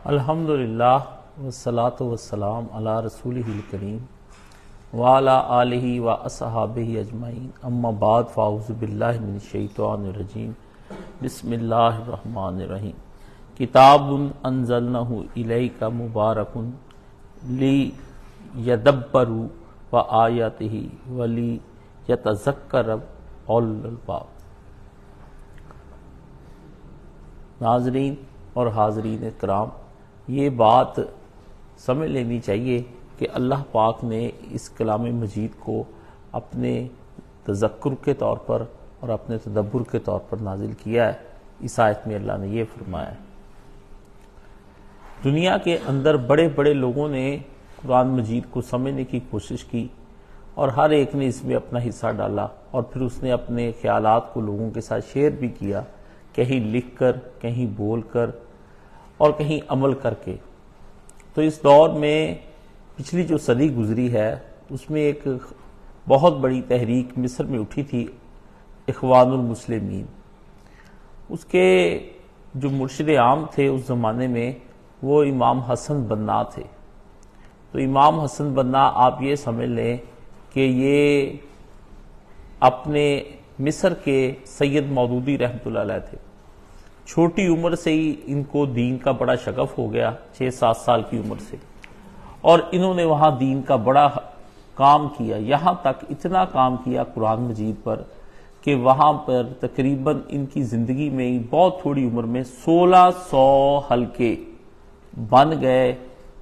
الحمدللہ والصلاة والسلام علی رسولہ الکریم وعلی آلہ واصحابہ اجمعین اما بعد فاعوذ باللہ من الشیطان الرجیم بسم اللہ الرحمن الرحیم کتاب انزلنہ الیک مبارک لیدبروا وآیاتہ ولیتذکر اولو الالباب۔ ناظرین اور حاضرین کرام، یہ بات سمجھ لینی چاہیے کہ اللہ پاک نے اس کلام مجید کو اپنے تذکر کے طور پر اور اپنے تدبر کے طور پر نازل کیا ہے۔ اس آیت میں اللہ نے یہ فرمایا ہے، دنیا کے اندر بڑے بڑے لوگوں نے قرآن مجید کو سمجھنے کی کوشش کی اور ہر ایک نے اس میں اپنا حصہ ڈالا، اور پھر اس نے اپنے خیالات کو لوگوں کے ساتھ شیئر بھی کیا، کہیں لکھ کر، کہیں بول کر اور کہیں عمل کر کے۔ تو اس دور میں پچھلی جو صدی گزری ہے اس میں ایک بہت بڑی تحریک مصر میں اٹھی تھی، اخوان المسلمین۔ اس کے جو مرشد عام تھے اس زمانے میں وہ امام حسن بنا تھے۔ تو امام حسن بنا آپ یہ سمجھ لیں کہ یہ اپنے مصر کے سید مودودی رحمۃ اللہ علیہ تھے۔ چھوٹی عمر سے ہی ان کو دین کا بڑا شغف ہو گیا، 6-7 سال کی عمر سے، اور انہوں نے وہاں دین کا بڑا کام کیا، یہاں تک اتنا کام کیا قرآن مجید پر کہ وہاں پر تقریباً ان کی زندگی میں بہت تھوڑی عمر میں 1600 حلقے بن گئے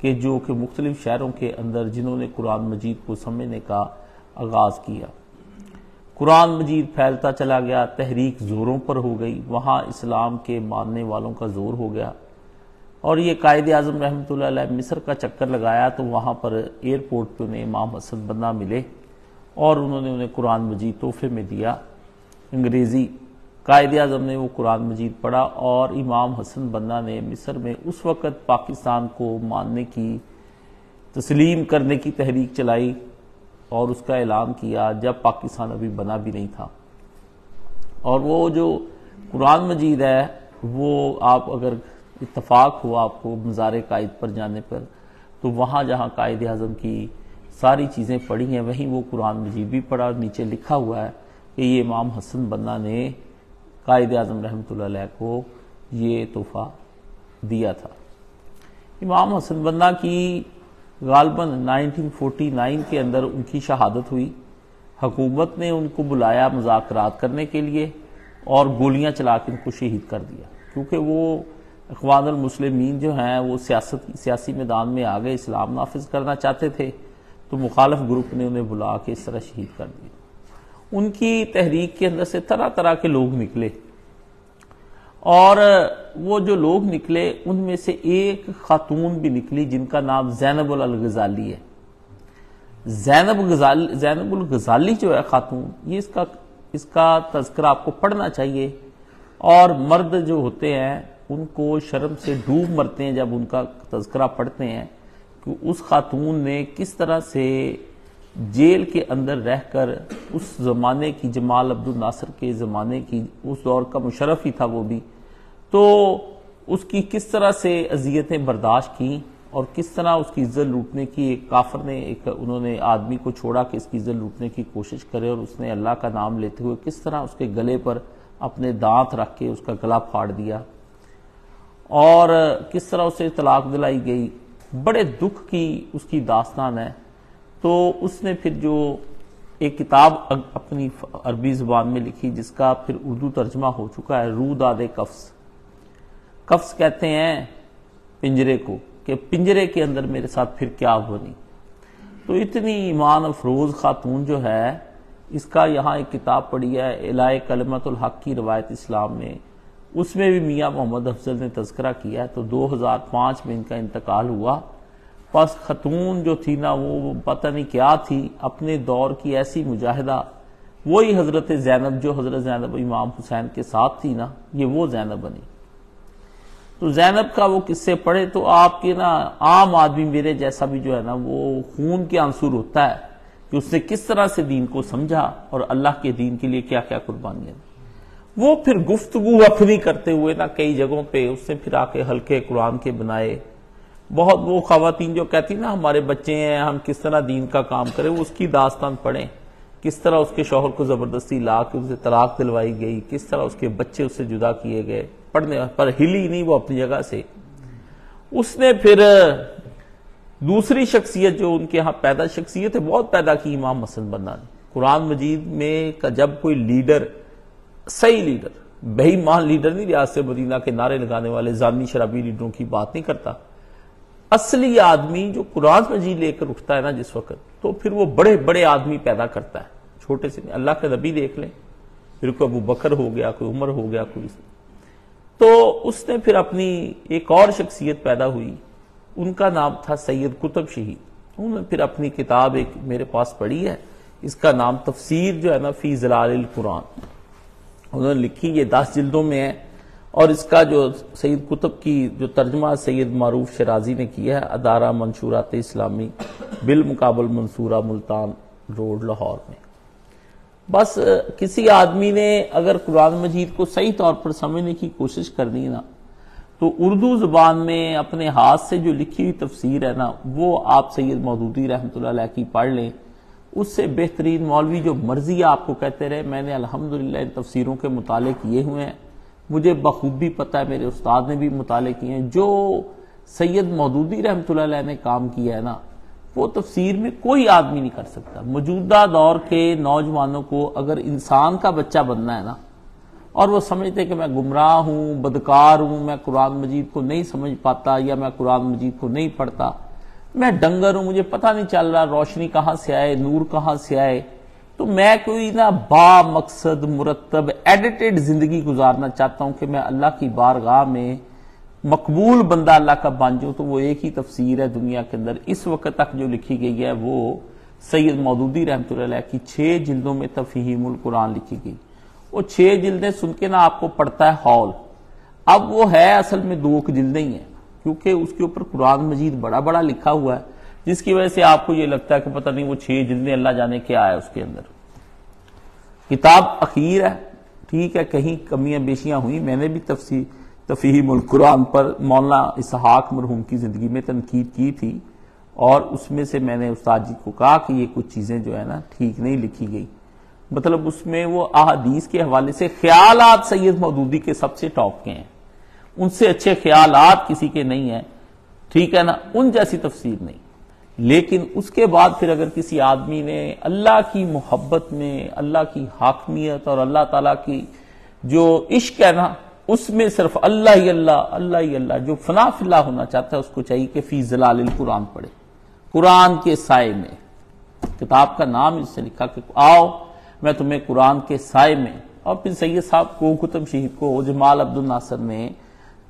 کہ جو کہ مختلف شہروں کے اندر جنہوں نے قرآن مجید کو سمجھنے کا آغاز کیا۔ قرآن مجید پھیلتا چلا گیا، تحریک زوروں پر ہو گئی، وہاں اسلام کے ماننے والوں کا زور ہو گیا۔ اور یہ قائد اعظم رحمۃ اللہ علیہ مصر کا چکر لگایا تو وہاں پر ایئرپورٹ پہ انہیں امام حسن بنا ملے اور انہوں نے انہیں قرآن مجید تحفے میں دیا، انگریزی۔ قائد اعظم نے وہ قرآن مجید پڑھا اور امام حسن بنا نے مصر میں اس وقت پاکستان کو ماننے کی، تسلیم کرنے کی تحریک چلائی اور اس کا اعلان کیا جب پاکستان ابھی بنا بھی نہیں تھا۔ اور وہ جو قرآن مجید ہے وہ آپ اگر اتفاق ہوا آپ کو مزار قائد پر جانے پر تو وہاں جہاں قائد اعظم کی ساری چیزیں پڑھی ہیں وہیں وہ قرآن مجید بھی پڑھا، اور نیچے لکھا ہوا ہے کہ یہ امام حسن بنا نے قائد اعظم رحمۃ اللہ علیہ کو یہ تحفہ دیا تھا۔ امام حسن بنا کی غالباً 1949 کے اندر ان کی شہادت ہوئی۔ حکومت نے ان کو بلایا مذاکرات کرنے کے لیے اور گولیاں چلا کے ان کو شہید کر دیا، کیونکہ وہ اخوان المسلمین جو ہیں وہ سیاسی میدان میں آگے اسلام نافذ کرنا چاہتے تھے، تو مخالف گروپ نے انہیں بلا کے اس طرح شہید کر دیا۔ ان کی تحریک کے اندر سے طرح طرح کے لوگ نکلے، اور وہ جو لوگ نکلے ان میں سے ایک خاتون بھی نکلی جن کا نام زینب الغزالی ہے۔ زینب الغزالی جو ہے خاتون، یہ اس کا تذکرہ آپ کو پڑھنا چاہیے، اور مرد جو ہوتے ہیں ان کو شرم سے ڈوب مرتے ہیں جب ان کا تذکرہ پڑھتے ہیں کہ اس خاتون نے کس طرح سے جیل کے اندر رہ کر اس زمانے کی، جمال عبد الناصر کے زمانے کی، اس دور کا مشرف ہی تھا وہ بھی، تو اس کی کس طرح سے اذیتیں برداشت کی اور کس طرح اس کی عزت لوٹنے کی، ایک کافر نے انہوں نے آدمی کو چھوڑا کہ اس کی عزت لوٹنے کی کوشش کرے، اور اس نے اللہ کا نام لیتے ہوئے کس طرح اس کے گلے پر اپنے دانت رکھ کے اس کا گلا پھاڑ دیا، اور کس طرح اسے طلاق دلائی گئی۔ بڑے دکھ کی اس کی داستان ہے۔ تو اس نے پھر جو ایک کتاب اپنی عربی زبان میں لکھی جس کا پھر اردو ترجمہ ہو چکا ہے، روداد قفس۔ قفس کہتے ہیں پنجرے کو، کہ پنجرے کے اندر میرے ساتھ پھر کیا بنی۔ تو اتنی ایمان افروز خاتون جو ہے، اس کا یہاں ایک کتاب پڑھی ہے اعلاء کلمت الحق کی روایت اسلام میں، اس میں بھی میاں محمد افضل نے تذکرہ کیا ہے۔ تو 2005 میں ان کا انتقال ہوا۔ پس خاتون جو تھی نا وہ پتہ نہیں کیا تھی، اپنے دور کی ایسی مجاہدہ، وہی حضرت زینب جو حضرت زینب امام حسین کے ساتھ تھی نا، یہ وہ زینب بنی۔ تو زینب کا وہ قصے پڑھے تو آپ کے نا عام آدمی میرے جیسا بھی جو ہے نا وہ خون کے عنصر ہوتا ہے کہ اس نے کس طرح سے دین کو سمجھا اور اللہ کے دین کے لیے کیا کیا قربانیاں۔ وہ پھر گفتگو اپنی کرتے ہوئے نا کئی جگہوں پہ اس نے پھر آ کے حلقے قرآن کے بنائے، بہت وہ خواتین جو کہتی نا ہمارے بچے ہیں ہم کس طرح دین کا کام کریں، وہ اس کی داستان پڑھیں، کس طرح اس کے شوہر کو زبردستی لا کے اسے طلاق دلوائی گئی، کس طرح اس کے بچے اس سے جدا کیے گئے، پڑھنے پر ہلی نہیں وہ اپنی جگہ سے۔ اس نے پھر دوسری شخصیت جو ان کے ہاں پیدا شخصیت ہے بہت پیدا کی امام حسن بنا نے۔ قرآن مجید میں جب کوئی لیڈر، صحیح لیڈر، بے ایمان لیڈر نہیں، ریاست مدینہ کے نعرے لگانے والے زانی شرابی لیڈروں کی بات نہیں کرتا، اصلی آدمی جو قرآن مجید لے کر اٹھتا ہے نا جس وقت، تو پھر وہ بڑے بڑے آدمی پیدا کرتا ہے، چھوٹے سے نہیں۔ اللہ کے نبی دیکھ لیں، پھر کوئی ابو بکر ہو گیا، کوئی عمر ہو گیا، کوئی، تو اس نے پھر اپنی ایک اور شخصیت پیدا ہوئی، ان کا نام تھا سید قطب شہید۔ انہوں نے پھر اپنی کتاب ایک میرے پاس پڑھی ہے، اس کا نام تفسیر جو ہے نا فی ظلال القرآن، انہوں نے لکھی، یہ 10 جلدوں میں ہے، اور اس کا جو سید قطب کی جو ترجمہ سید معروف شرازی نے کیا ہے، ادارہ منشورات اسلامی بالمقابل منصورہ ملتان روڈ لاہور میں۔ بس کسی آدمی نے اگر قرآن مجید کو صحیح طور پر سمجھنے کی کوشش کرنی نا، تو اردو زبان میں اپنے ہاتھ سے جو لکھی ہوئی تفسیر ہے نا، وہ آپ سید مودودی رحمۃ اللہ علیہ کی پڑھ لیں، اس سے بہترین مولوی جو مرضی آپ کو کہتے رہے۔ میں نے الحمدللہ ان تفسیروں کے مطالعے کیے ہوئے ہیں، مجھے بخوبی پتہ ہے، میرے استاد نے بھی مطالعے کیے ہیں، جو سید مودودی رحمۃ اللہ علیہ نے کام کیا ہے نا، وہ تفسیر میں کوئی آدمی نہیں کر سکتا۔ موجودہ دور کے نوجوانوں کو اگر انسان کا بچہ بننا ہے نا، اور وہ سمجھتے کہ میں گمراہ ہوں، بدکار ہوں، میں قرآن مجید کو نہیں سمجھ پاتا، یا میں قرآن مجید کو نہیں پڑھتا، میں ڈنگر ہوں، مجھے پتہ نہیں چل رہا روشنی کہاں سے آئے، نور کہاں سے آئے، تو میں کوئی نا با مقصد مرتب ایڈیٹڈ زندگی گزارنا چاہتا ہوں کہ میں اللہ کی بارگاہ میں مقبول بندہ اللہ کا بن جاؤں، تو وہ ایک ہی تفسیر ہے دنیا کے اندر اس وقت تک جو لکھی گئی ہے، وہ سید مودودی رحمۃ اللہ علیہ کی 6 جلدوں میں تفہیم القرآن لکھی گئی۔ وہ 6 جلدیں سن کے نا آپ کو پڑتا ہے ہال۔ اب وہ ہے اصل میں 2 جلدیں ہی ہیں، کیونکہ اس کے اوپر قرآن مجید بڑا بڑا لکھا ہوا ہے، جس کی وجہ سے آپ کو یہ لگتا ہے کہ پتہ نہیں وہ 6 جلدیں اللہ جانے کیا ہے اس کے اندر۔ کتاب اخیر ہے، ٹھیک ہے، کہیں کمیاں بیشیاں ہوئی، میں نے بھی تفہیم القرآن پر مولانا اسحاق مرحوم کی زندگی میں تنقید کی تھی، اور اس میں سے میں نے استاد جی کو کہا کہ یہ کچھ چیزیں جو ہے نا ٹھیک نہیں لکھی گئی، مطلب اس میں وہ احادیث کے حوالے سے خیالات سید مودودی کے سب سے ٹاپ کے ہیں، ان سے اچھے خیالات کسی کے نہیں ہیں، ٹھیک ہے نا، ان جیسی تفسیر نہیں۔ لیکن اس کے بعد پھر اگر کسی آدمی نے اللہ کی محبت میں اللہ کی حاکمیت اور اللہ تعالیٰ کی جو عشق ہے نا، اس میں صرف اللہ ہی اللہ، اللہ ہی اللہ، جو فنا فی اللہ ہونا چاہتا ہے، اس کو چاہیے کہ فی ظلال القرآن پڑھے، قرآن کے سائے میں۔ کتاب کا نام اس سے لکھا کہ آؤ میں تمہیں قرآن کے سائے میں، اور پھر سید صاحب کو قطب شہید کو جمال عبد الناصر نے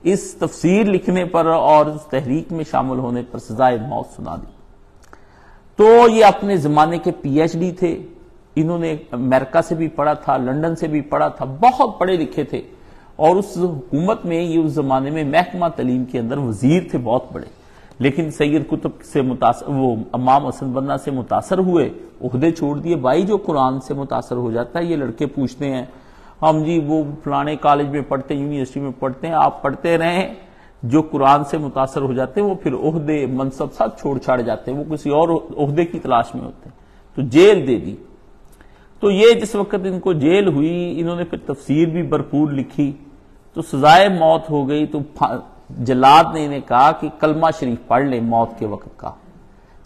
اس تفسیر لکھنے پر اور اس تحریک میں شامل ہونے پر سزائے موت سنا دی۔ تو یہ اپنے زمانے کے پی ایچ ڈی تھے، انہوں نے امریکہ سے بھی پڑھا تھا، لندن سے بھی پڑھا تھا، بہت پڑھے لکھے تھے، اور اس حکومت میں یہ اس زمانے میں محکمہ تعلیم کے اندر وزیر تھے بہت بڑے۔ لیکن سید قطب سے متاثر، وہ امام حسن بنا سے متاثر ہوئے، عہدے چھوڑ دیے۔ بھائی جو قرآن سے متاثر ہو جاتا ہے، یہ لڑکے پوچھتے ہیں ہم جی وہ فلانے کالج میں پڑھتے ہیں، یونیورسٹی میں پڑھتے ہیں، آپ پڑھتے رہیں، جو قرآن سے متاثر ہو جاتے ہیں وہ پھر عہدے منصب سب چھوڑ چھاڑ جاتے ہیں، وہ کسی اور عہدے کی تلاش میں ہوتے ہیں، تو جیل دے دی۔ تو یہ جس وقت ان کو جیل ہوئی، انہوں نے پھر تفسیر بھی بھرپور لکھی، تو سزائے موت ہو گئی، تو جلاد نے انہیں کہا کہ کلمہ شریف پڑھ لیں موت کے وقت کا،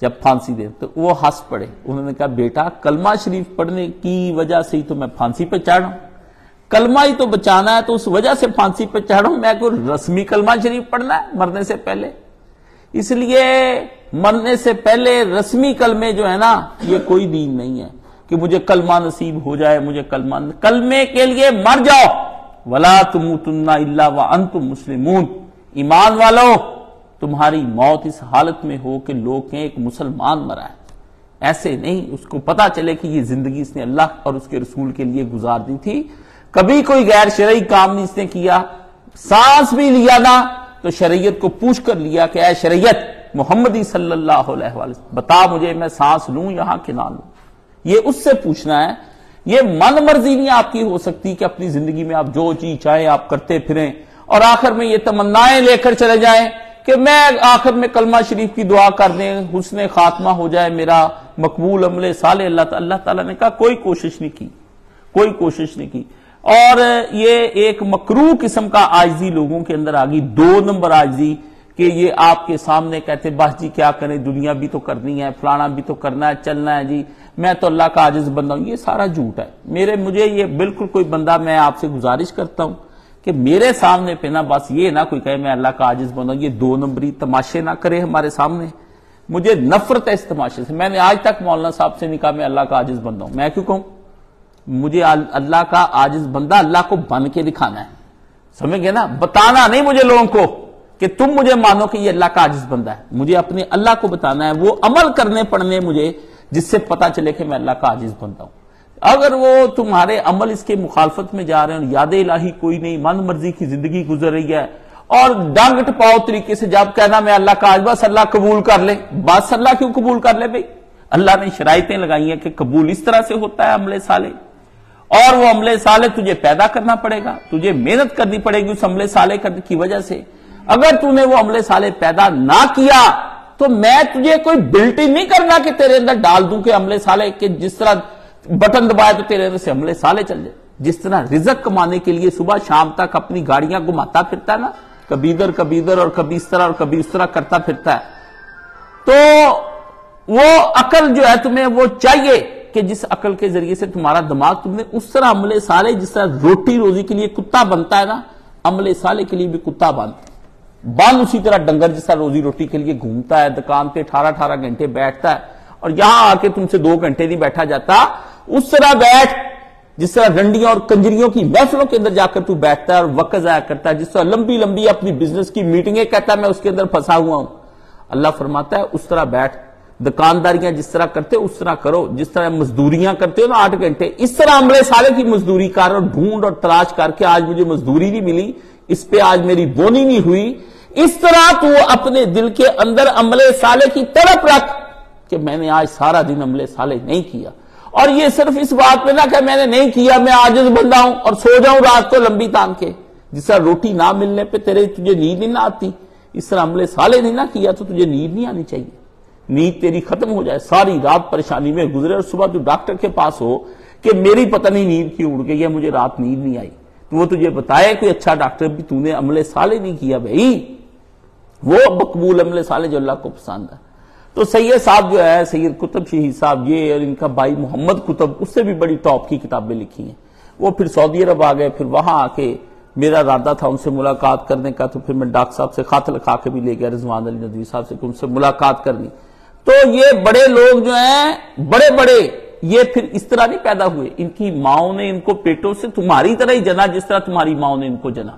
جب پھانسی دیں، تو وہ ہنس پڑے، انہوں نے کہا بیٹا کلمہ شریف پڑھنے کی وجہ سے ہی تو میں پھانسی پہ چڑھا ہوں، کلمہ ہی تو بچانا ہے، تو اس وجہ سے پھانسی پہ چڑھا ہوں، میں کوئی رسمی کلمہ شریف پڑھنا ہے مرنے سے پہلے؟ اس لیے مرنے سے پہلے رسمی کلمے جو ہے نا، یہ کوئی دین نہیں ہے کہ مجھے کلمہ نصیب ہو جائے، مجھے کلمے کے لیے مر جاؤ، وَلَا تُمُوتُنَّ إِلَّا وَأَنْتُمْ مُسْلِمُونَ، ایمان والو تمہاری موت اس حالت میں ہو کہ لوگ کہیں ایک مسلمان مرا ہے، ایسے نہیں، اس کو پتا چلے کہ یہ زندگی اس نے اللہ اور اس کے رسول کے لیے گزار دی تھی، کبھی کوئی غیر شرعی کام نہیں اس نے کیا، سانس بھی لیا نا تو شریعت کو پوچھ کر لیا کہ اے شریعت محمدی صلی اللہ علیہ وسلم بتا مجھے میں سانس لوں یہاں کہ نہ لوں، یہ اس سے پوچھنا ہے۔ یہ من مرضی نہیں آپ کی ہو سکتی کہ اپنی زندگی میں آپ جو چیز چاہیں آپ کرتے پھریں، اور آخر میں یہ تمنائیں لے کر چلے جائیں کہ میں آخر میں کلمہ شریف کی دعا کر دیں، حسن خاتمہ ہو جائے میرا، مقبول عمل صالح اللہ تعالیٰ نے کہا کوئی کوشش نہیں کی، کوئی کوشش نہیں کی۔ اور یہ ایک مکروہ قسم کا عاجزی لوگوں کے اندر آ گئی، 2 نمبر عاجزی، کہ یہ آپ کے سامنے کہتے بس جی کیا کریں، دنیا بھی تو کرنی ہے، فلانا بھی تو کرنا ہے، چلنا ہے جی، میں تو اللہ کا عاجز بندہ ہوں۔ یہ سارا جھوٹ ہے۔ مجھے یہ بالکل کوئی بندہ، میں آپ سے گزارش کرتا ہوں کہ میرے سامنے پہ نا بس یہ نہ کوئی کہے میں اللہ کا عاجز بندہ ہوں، یہ 2 نمبری تماشے نہ کرے ہمارے سامنے۔ مجھے نفرت ہے اس تماشے سے۔ میں نے آج تک مولانا صاحب سے نہیں کہا میں اللہ کا عاجز بندہ ہوں، میں کیوں کہوں؟ مجھے اللہ کا عاجز بندہ اللہ کو بن کے دکھانا ہے، سمجھ گئے نا؟ بتانا نہیں مجھے لوگوں کو کہ تم مجھے مانو کہ یہ اللہ کا عاجز بندہ ہے، مجھے اپنے اللہ کو بتانا ہے، وہ عمل کرنے پڑنے مجھے جس سے پتا چلے کہ میں اللہ کا عاجز بندہ ہوں۔ اگر وہ تمہارے عمل اس کے مخالفت میں جا رہے ہیں اور یاد الہی کوئی نہیں، من مرضی کی زندگی گزر رہی ہے، اور ڈانگ ٹپاؤ طریقے سے جب کہنا میں اللہ کا عاجز، بس اللہ قبول کر لے، بس اللہ کیوں قبول کر لے بھئی؟ اللہ نے شرائطیں لگائی ہیں کہ قبول اس طرح سے ہوتا ہے عمل صالح، اور وہ عمل صالح تجھے پیدا کرنا پڑے گا، تجھے محنت کرنی پڑے گی اس عمل صالح کرنے کی وجہ سے۔ اگر تو نے وہ عمل صالح پیدا نہ کیا تو میں تجھے کوئی بلٹ نہیں کرنا کہ تیرے اندر ڈال دوں کہ عمل صالح کے جس طرح بٹن دبائے تو تیرے اندر سے عمل صالح چل جائے۔ جس طرح رزق کمانے کے لیے صبح شام تک اپنی گاڑیاں گھماتا پھرتا ہے نا، کبھی ادھر اور کبھی اس طرح اور کبھی اس طرح کرتا پھرتا ہے، تو وہ عقل جو ہے تمہیں وہ چاہیے کہ جس عقل کے ذریعے سے تمہارا دماغ تم نے اس طرح عمل صالح، جس طرح روٹی روزی کے لیے کتا بنتا ہے نا، عمل صالح کے لیے بھی کتا بن اسی طرح ڈنگر جس طرح روزی روٹی کے لیے گھومتا ہے، دکان پہ 18 گھنٹے بیٹھتا ہے، اور یہاں آ کے تم سے 2 گھنٹے نہیں بیٹھا جاتا، اس طرح بیٹھ جس طرح رنڈیوں اور کنجریوں کی محفلوں کے اندر جا کر تو بیٹھتا ہے اور وقت ضائع کرتا ہے، جس طرح لمبی لمبی اپنی بزنس کی میٹنگیں کہتا ہے میں اس کے اندر پھنسا ہوا ہوں۔ اللہ فرماتا ہے اس طرح بیٹھ، دکانداریاں جس طرح کرتے اس طرح کرو، جس طرح مزدوریاں کرتے ہو نا 8 گھنٹے، اس طرح عمل صالح کی مزدوری کر اور ڈھونڈ اور تلاش کر کے آج مجھے مزدوری نہیں ملی، اس پہ آج میری بونی نہیں ہوئی، اس طرح تو اپنے دل کے اندر عمل صالح کی طرف رکھ کہ میں نے آج سارا دن عمل صالح نہیں کیا، اور یہ صرف اس بات پہ نہ کہ میں نے نہیں کیا میں عاجز بندہ ہوں اور سو جاؤں رات کو لمبی تان کے، جس طرح روٹی نہ ملنے پہ تجھے نیند نہیں نہ آتی، اس طرح عمل صالح نہیں نہ کیا تو تجھے نیند نہیں آنی چاہیے، نیند تیری ختم ہو جائے، ساری رات پریشانی میں گزرے اور صبح تو ڈاکٹر کے پاس ہو کہ میری پتہ نہیں نیند کیوں اڑ گئی ہے، مجھے رات نیند نہیں آئی، تو وہ تجھے بتائے کوئی اچھا ڈاکٹر بھی تو نے عمل صالح نہیں کیا بھائی، وہ مقبول عمل صالح جو اللہ کو پسند ہے۔ تو سید صاحب جو ہے، سید قطب شہید صاحب، یہ اور ان کا بھائی محمد قطب، اس سے بھی بڑی ٹاپ کی کتابیں لکھی ہیں، وہ پھر سعودی عرب آ گئے، پھر وہاں آ کے میرا ارادہ تھا ان سے ملاقات کرنے کا، تو پھر میں ڈاکٹر صاحب سے خط لکھا کے بھی لے گیا رضوان علی ندوی صاحب سے کہ ان سے ملاقات کرنی۔ تو یہ بڑے لوگ جو ہیں بڑے یہ پھر اس طرح نہیں پیدا ہوئے، ان کی ماؤں نے ان کو پیٹوں سے تمہاری طرح ہی جنا جس طرح تمہاری ماؤں نے ان کو جنا،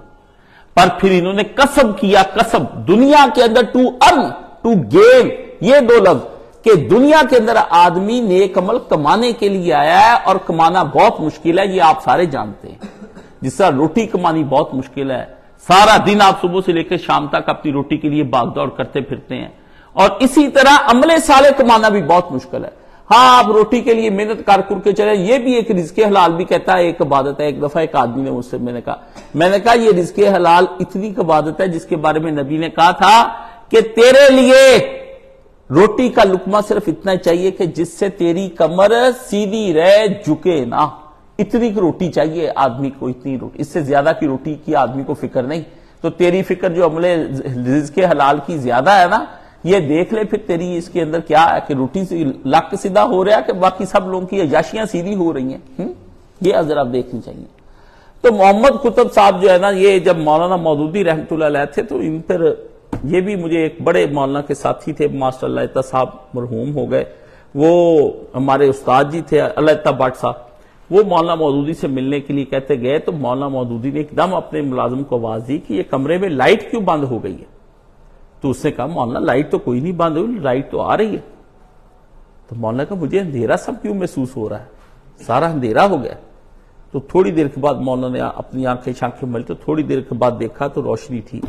پر پھر انہوں نے کسب کیا، کسب دنیا کے اندر ٹو ارن ٹو گین، یہ 2 لفظ کہ دنیا کے اندر آدمی نیک عمل کمانے کے لیے آیا ہے، اور کمانا بہت مشکل ہے، یہ آپ سارے جانتے ہیں، جس طرح روٹی کمانی بہت مشکل ہے، سارا دن آپ صبح سے لے کر شام تک اپنی روٹی کے لیے بھاگ دوڑ کرتے پھرتے ہیں، اور اسی طرح عمل صالح کمانا بھی بہت مشکل ہے۔ ہاں آپ روٹی کے لیے محنت کر کے چلے، یہ بھی ایک رزق حلال بھی کہتا ہے، ایک عبادت ہے۔ ایک دفعہ ایک آدمی نے مجھ سے میں نے کہا یہ رزق حلال اتنی عبادت ہے جس کے بارے میں نبی نے کہا تھا کہ تیرے لیے روٹی کا لقمہ صرف اتنا چاہیے کہ جس سے تیری کمر سیدھی رہے، جھکے نہ، اتنی کی روٹی چاہیے آدمی کو، اتنی روٹی، اس سے زیادہ کی روٹی کی آدمی کو فکر نہیں۔ تو تیری فکر جو عمل رزق حلال کی زیادہ ہے نا، یہ دیکھ لے پھر تیری اس کے اندر کیا ہے کہ روٹی سے لک سیدھا ہو رہا ہے کہ باقی سب لوگوں کی عیاشیاں سیدھی ہو رہی ہیں، یہ ذرا دیکھنی چاہیے۔ تو محمد قطب صاحب جو ہے نا، یہ جب مولانا مودودی رحمۃ اللہ علیہ تھے تو ان پر یہ بھی مجھے ایک بڑے مولانا کے ساتھی تھے، ماسٹر اللہ عطا صاحب مرحوم ہو گئے، وہ ہمارے استاد جی تھے اللہ عطا بٹ صاحب، وہ مولانا مودودی سے ملنے کے لیے کہتے گئے تو مولانا مودودی نے ایک دم اپنے ملازم کو آواز دی کہ یہ کمرے میں لائٹ کیوں بند ہو گئی ہے؟ تو اس نے کہا مولانا لائٹ تو کوئی نہیں بند ہوئی، لائٹ تو آ رہی ہے۔ تو مولانا کہا مجھے اندھیرا سب کیوں محسوس ہو رہا ہے، سارا اندھیرا ہو گیا۔ تو تھوڑی دیر کے بعد مولانا نے اپنی آنکھیں شانکھیں ملی تو تھوڑی دیر کے بعد دیکھا تو روشنی تھی،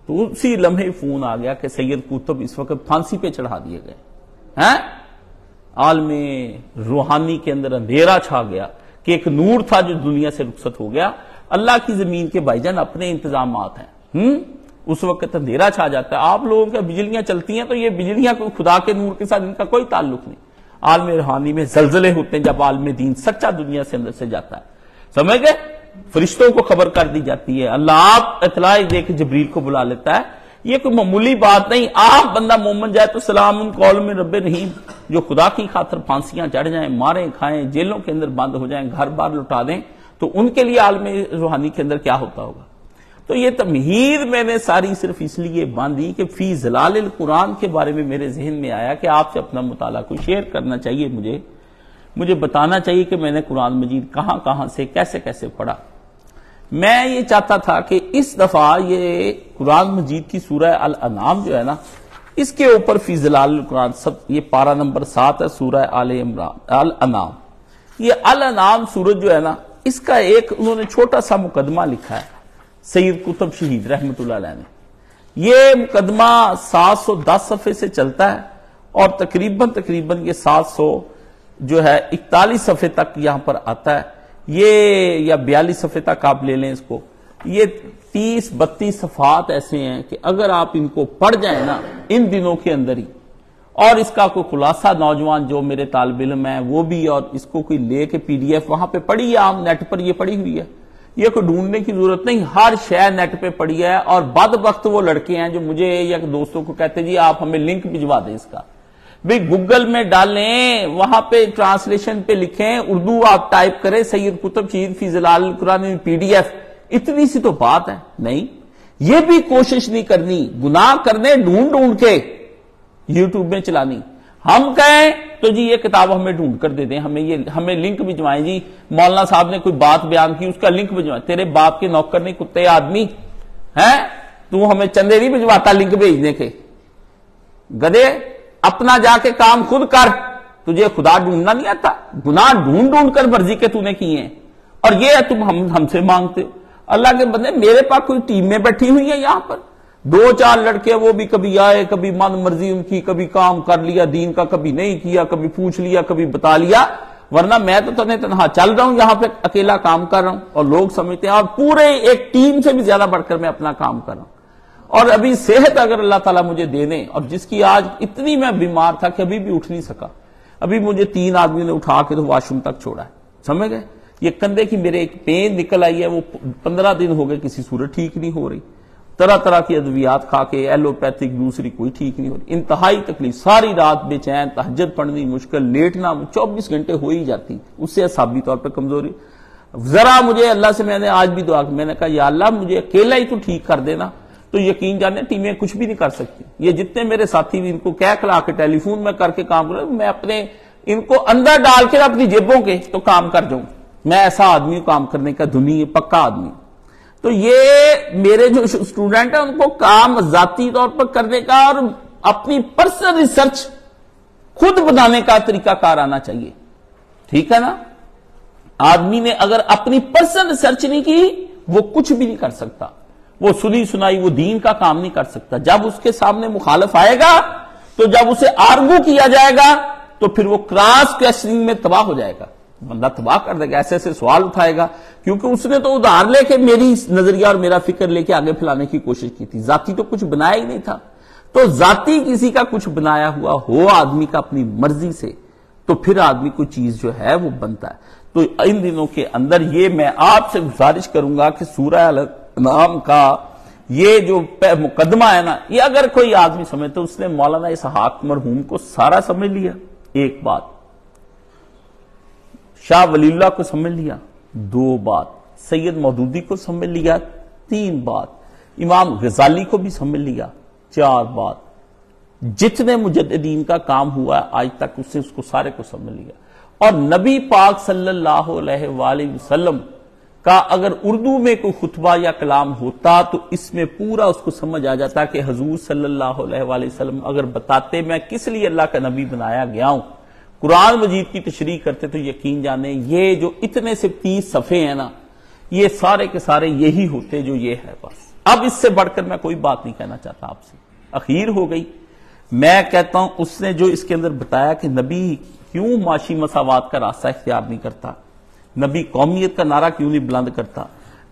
تو اسی لمحے فون آ گیا کہ سید قطب اس وقت پھانسی پہ چڑھا دیے گئے ہیں۔ عالم روحانی کے اندر اندھیرا چھا گیا کہ ایک نور تھا جو دنیا سے رخصت ہو گیا۔ اللہ کی زمین کے بھائی جان اپنے انتظامات ہیں، اس وقت اندھیرا چھا جاتا ہے. آپ لوگوں کے بجلیاں چلتی ہیں تو یہ بجلیاں کوئی خدا کے نور کے ساتھ ان کا کوئی تعلق نہیں. عالم روحانی میں زلزلے ہوتے ہیں جب عالم دین سچا دنیا سے اندر سے جاتا ہے. سمجھ گئے؟ فرشتوں کو خبر کر دی جاتی ہے, اللہ آپ اطلاع دے کے جبریل کو بلا لیتا ہے. یہ کوئی معمولی بات نہیں. آپ بندہ مومن جائے تو سلام قول من رب رحیم, جو خدا کی خاطر پھانسیاں چڑھ جائیں, ماریں کھائیں, جیلوں کے اندر بند ہو جائیں, گھر بار لٹا دیں, تو ان کے لیے عالم روحانی کے اندر کیا ہوتا ہوگا. تو یہ تمہید میں نے ساری صرف اس لیے باندھی کہ فی ظلال القرآن کے بارے میں میرے ذہن میں آیا کہ آپ سے اپنا مطالعہ کو شیئر کرنا چاہیے. مجھے بتانا چاہیے کہ میں نے قرآن مجید کہاں سے کیسے کیسے پڑھا. میں یہ چاہتا تھا کہ اس دفعہ یہ قرآن مجید کی سورہ الانعام جو ہے نا, اس کے اوپر فی ظلال القرآن یہ پارہ نمبر 7 ہے سورہ الانعام. یہ الانعام سورج جو ہے نا, اس کا ایک انہوں نے چھوٹا سا مقدمہ لکھا ہے سید قطب شہید رحمت اللہ علیہ نے. یہ مقدمہ 710 صفحے سے چلتا ہے اور تقریباً یہ 41 صفحے تک یہاں پر آتا ہے. یہ یا 42 صفحے تک آپ لے لیں اس کو. یہ 30-32 صفحات ایسے ہیں کہ اگر آپ ان کو پڑھ جائیں نا ان دنوں کے اندر ہی, اور اس کا کوئی خلاصہ نوجوان جو میرے طالب علم ہیں وہ بھی, اور اس کو کوئی لے کے PDF وہاں پہ پڑھی ہے, عام نیٹ پر یہ پڑھی ہوئی ہے, یہ کوئی ڈھونڈنے کی ضرورت نہیں, ہر شے نیٹ پہ پڑھی ہے. اور بعد وقت وہ لڑکے ہیں جو مجھے یا دوستوں کو کہتے جی آپ ہمیں لنک بھجوا دیں اس کا. بھئی گوگل میں ڈالیں, وہاں پہ ٹرانسلیشن پہ لکھیں, اردو آپ ٹائپ کریں سید قطب شہید فی ظلال القرآن PDF, اتنی سی تو بات ہے. نہیں, یہ بھی کوشش نہیں کرنی, گناہ کرنے ڈھونڈ کے یوٹیوب میں چلانی. ہم کہیں تو جی یہ کتاب ہمیں ڈھونڈ کر دے دیں, ہمیں لنک بھجوائیں, جی مولانا صاحب نے کوئی بات بیان کی اس کا لنک بھجوائیں. تیرے باپ کے نوکر نہیں کتے آدمی ہیں, تو ہمیں چندے نہیں بھجواتا لنک بھیجنے کے. گدے, اپنا جا کے کام خود کر, تجھے خدا ڈھونڈنا نہیں آتا. گناہ ڈھونڈ کر مرضی کے تو نے کیے ہیں, اور یہ تم ہم سے مانگتے ہو. اللہ کے بندے, میرے پاس کوئی ٹیم میں بیٹھی ہوئی ہے یہاں پر, 2-4 لڑکے, وہ بھی کبھی آئے, کبھی من مرضی ان کی, کبھی کام کر لیا دین کا, کبھی نہیں کیا, کبھی پوچھ لیا, کبھی بتا لیا. ورنہ میں تو تنہا چل رہا ہوں یہاں پہ, اکیلا کام کر رہا ہوں, اور لوگ سمجھتے ہیں اور پورے ایک ٹیم سے بھی زیادہ بڑھ کر میں اپنا کام کر رہا ہوں. اور ابھی صحت اگر اللہ تعالیٰ مجھے دے دیں, اور جس کی آج اتنی میں بیمار تھا کہ ابھی بھی اٹھ نہیں سکا, ابھی مجھے 3 آدمیوں نے اٹھا کے تو واش روم تک چھوڑا ہے. سمجھ گئے؟ یہ کندھے کی میرے ایک پین نکل آئی ہے, وہ 15 دن ہو گئے کسی صورت ٹھیک نہیں ہو رہی. طرح کی ادویات کھا کے, ایلوپیتھک دوسری کوئی ٹھیک نہیں ہو رہی. انتہائی تکلیف, ساری رات بے چین, تہجد پڑھنی مشکل, لیٹنا 24 گھنٹے ہو ہی جاتی, اس سے اعصابی طور پہ کمزوری. ذرا مجھے اللہ سے میں نے آج بھی دعا کی, میں نے کہا یا اللہ مجھے اکیلا ہی تو ٹھیک کر دینا, تو یقین جانے ٹیمیں کچھ بھی نہیں کر سکتی. یہ جتنے میرے ساتھی بھی, ان کو کہہ کھلا کے ٹیلی فون میں کر کے کام کروں, میں اپنے ان کو اندر ڈال کے اپنی جیبوں کے تو کام کر جاؤں. میں ایسا آدمی کام کرنے کا دنیا پکا آدمی. تو یہ میرے جو اسٹوڈنٹ ہیں ان کو کام ذاتی طور پر کرنے کا اور اپنی پرسنل ریسرچ خود بنانے کا طریقہ کار آنا چاہیے. ٹھیک ہے نا؟ آدمی نے اگر اپنی پرسنل ریسرچ نہیں کی, وہ کچھ بھی نہیں کر سکتا. وہ سنی سنائی وہ دین کا کام نہیں کر سکتا. جب اس کے سامنے مخالف آئے گا, تو جب اسے آرگو کیا جائے گا, تو پھر وہ کراس کوسچننگ میں تباہ ہو جائے گا. بندہ تباہ کر دے گا, ایسے سوال اٹھائے گا, کیونکہ اس نے تو ادھار لے کے میری نظریہ اور میرا فکر لے کے آگے پھیلانے کی کوشش کی تھی. ذاتی تو کچھ بنایا ہی نہیں تھا. تو ذاتی کسی کا کچھ بنایا ہوا ہو آدمی کا اپنی مرضی سے, تو پھر آدمی کوئی چیز جو ہے وہ بنتا ہے. تو ان دنوں کے اندر یہ میں آپ سے گزارش کروں گا کہ سورہ الانعام کا یہ جو مقدمہ ہے نا, یہ اگر کوئی آدمی سمجھے تو اس نے مولانا اسحاق مرحوم کو سارا سمجھ لیا, 1 بات, شاہ ولی اللہ کو سمجھ لیا, 2 بات, سید مودودی کو سمجھ لیا, 3 بات, امام غزالی کو بھی سمجھ لیا, 4 بات, جتنے مجددین کا کام ہوا ہے آج تک اس کو سارے کو سمجھ لیا. اور نبی پاک صلی اللہ علیہ وآلہ وسلم کا اگر اردو میں کوئی خطبہ یا کلام ہوتا تو اس میں پورا اس کو سمجھ آ جاتا کہ حضور صلی اللہ علیہ وآلہ وسلم اگر بتاتے میں کس لیے اللہ کا نبی بنایا گیا ہوں, قرآن مجید کی تشریح کرتے, تو یقین جانے یہ جو اتنے سے 30 صفحے ہیں نا, یہ سارے کے سارے یہی ہوتے جو یہ ہے. بس اب اس سے بڑھ کر میں کوئی بات نہیں کہنا چاہتا آپ سے. اخیر ہو گئی. میں کہتا ہوں اس نے جو اس کے اندر بتایا کہ نبی کیوں معاشی مساوات کا راستہ اختیار نہیں کرتا, نبی قومیت کا نعرہ کیوں نہیں بلند کرتا,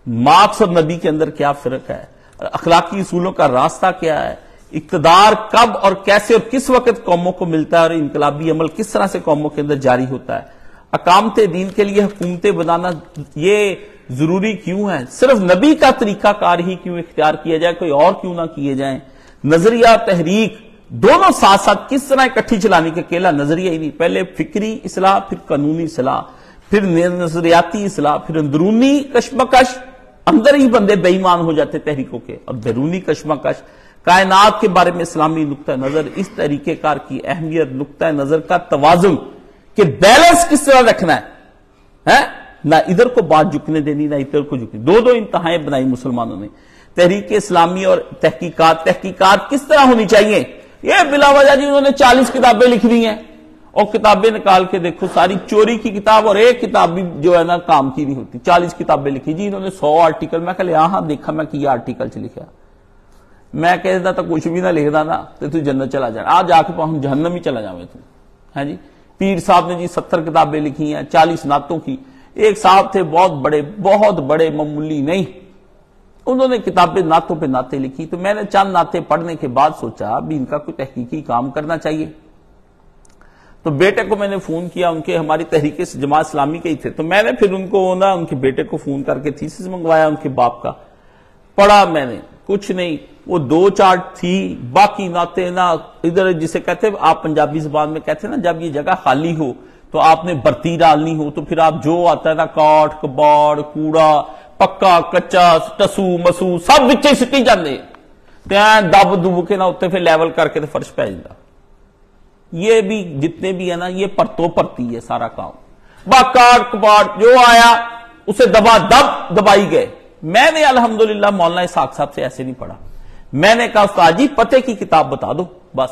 مارکس اور نبی کے اندر کیا فرق ہے, اخلاقی اصولوں کا راستہ کیا ہے، اقتدار کب اور کیسے اور کس وقت قوموں کو ملتا ہے، اور انقلابی عمل کس طرح سے قوموں کے اندر جاری ہوتا ہے، اقامت دین کے لیے حکومتیں بنانا یہ ضروری کیوں ہے، صرف نبی کا طریقہ کار ہی کیوں اختیار کیا جائے، کوئی اور کیوں نہ کیے جائیں، نظریہ تحریک دونوں ساتھ ساتھ کس طرح اکٹھی چلانے کے، اکیلا نظریہ ہی نہیں، پہلے فکری اصلاح، پھر قانونی اصلاح، پھر نظریاتی اصلاح، پھر اندرونی کشمکش، اندر ہی بندے بے ایمان ہو جاتے تحریکوں کے، اور بیرونی کشمکش، کائنات کے بارے میں اسلامی نقطہ نظر، اس طریقہ کار کی اہمیت، نقطہ نظر کا توازن کہ بیلنس کس طرح رکھنا ہے، نہ ادھر کو بات جھکنے دینی، نہ ادھر کو جھکنی، دو انتہائیں بنائی مسلمانوں نے، تحریک اسلامی اور تحقیقات کس طرح ہونی چاہیے، یہ بلا وجہ جی انہوں نے 40 کتابیں لکھ دی ہیں، اور کتابیں نکال کے دیکھو ساری چوری کی کتاب، اور ایک کتاب بھی جو ہے نا کام کی نہیں ہوتی، 40 کتابیں لکھی جی انہوں نے 100 آرٹیکل، میں کہا ہاں دیکھا میں کہ یہ آرٹیکل چ لکھا، میں کہتا تھا کچھ بھی نہ لکھنا نا تو جنت چلا جانا، آج آ کے ہم جہنم ہی چلا جاویں تو، ہاں جی، پیر صاحب نے جی 70 کتابیں لکھی ہیں 40 نعتوں کی، ایک صاحب تھے بہت بڑے معمولی نہیں، انہوں نے کتابیں نعتوں پہ نعتیں لکھی، تو میں نے چند نعتیں پڑھنے کے بعد سوچا اب ان کا کوئی تحقیقی کام کرنا چاہیے، تو بیٹے کو میں نے فون کیا، ان کے ہماری تحریک جماعت اسلامی کے ہی تھے، تو میں نے پھر ان کو نا ان کے بیٹے کو فون کر کے تھیسس منگوایا ان کے باپ کا، پڑھا میں نے، کچھ نہیں، وہ 2 چارٹ تھی، باقی نعتیں نا ادھر جسے کہتے ہیں آپ پنجابی زبان میں کہتے ہیں نا جب یہ جگہ خالی ہو تو آپ نے برتی ڈالنی ہو تو پھر آپ جو آتا ہے نا کاٹ کباڑ کوڑا پکا کچا ٹسو مسو سب بچے سٹی جاندے دب دب کے نا اتنے پھر لیول کر کے فرش پہ جاتا، یہ بھی جتنے بھی ہے نا یہ پرتوں پرتی ہے سارا کام، کاٹ کباڑ جو آیا اسے دبائی گئے۔ میں نے الحمدللہ مولانا اسحاق صاحب سے ایسے نہیں پڑھا، میں نے کہا استاد جی پتے کی کتاب بتا دو بس،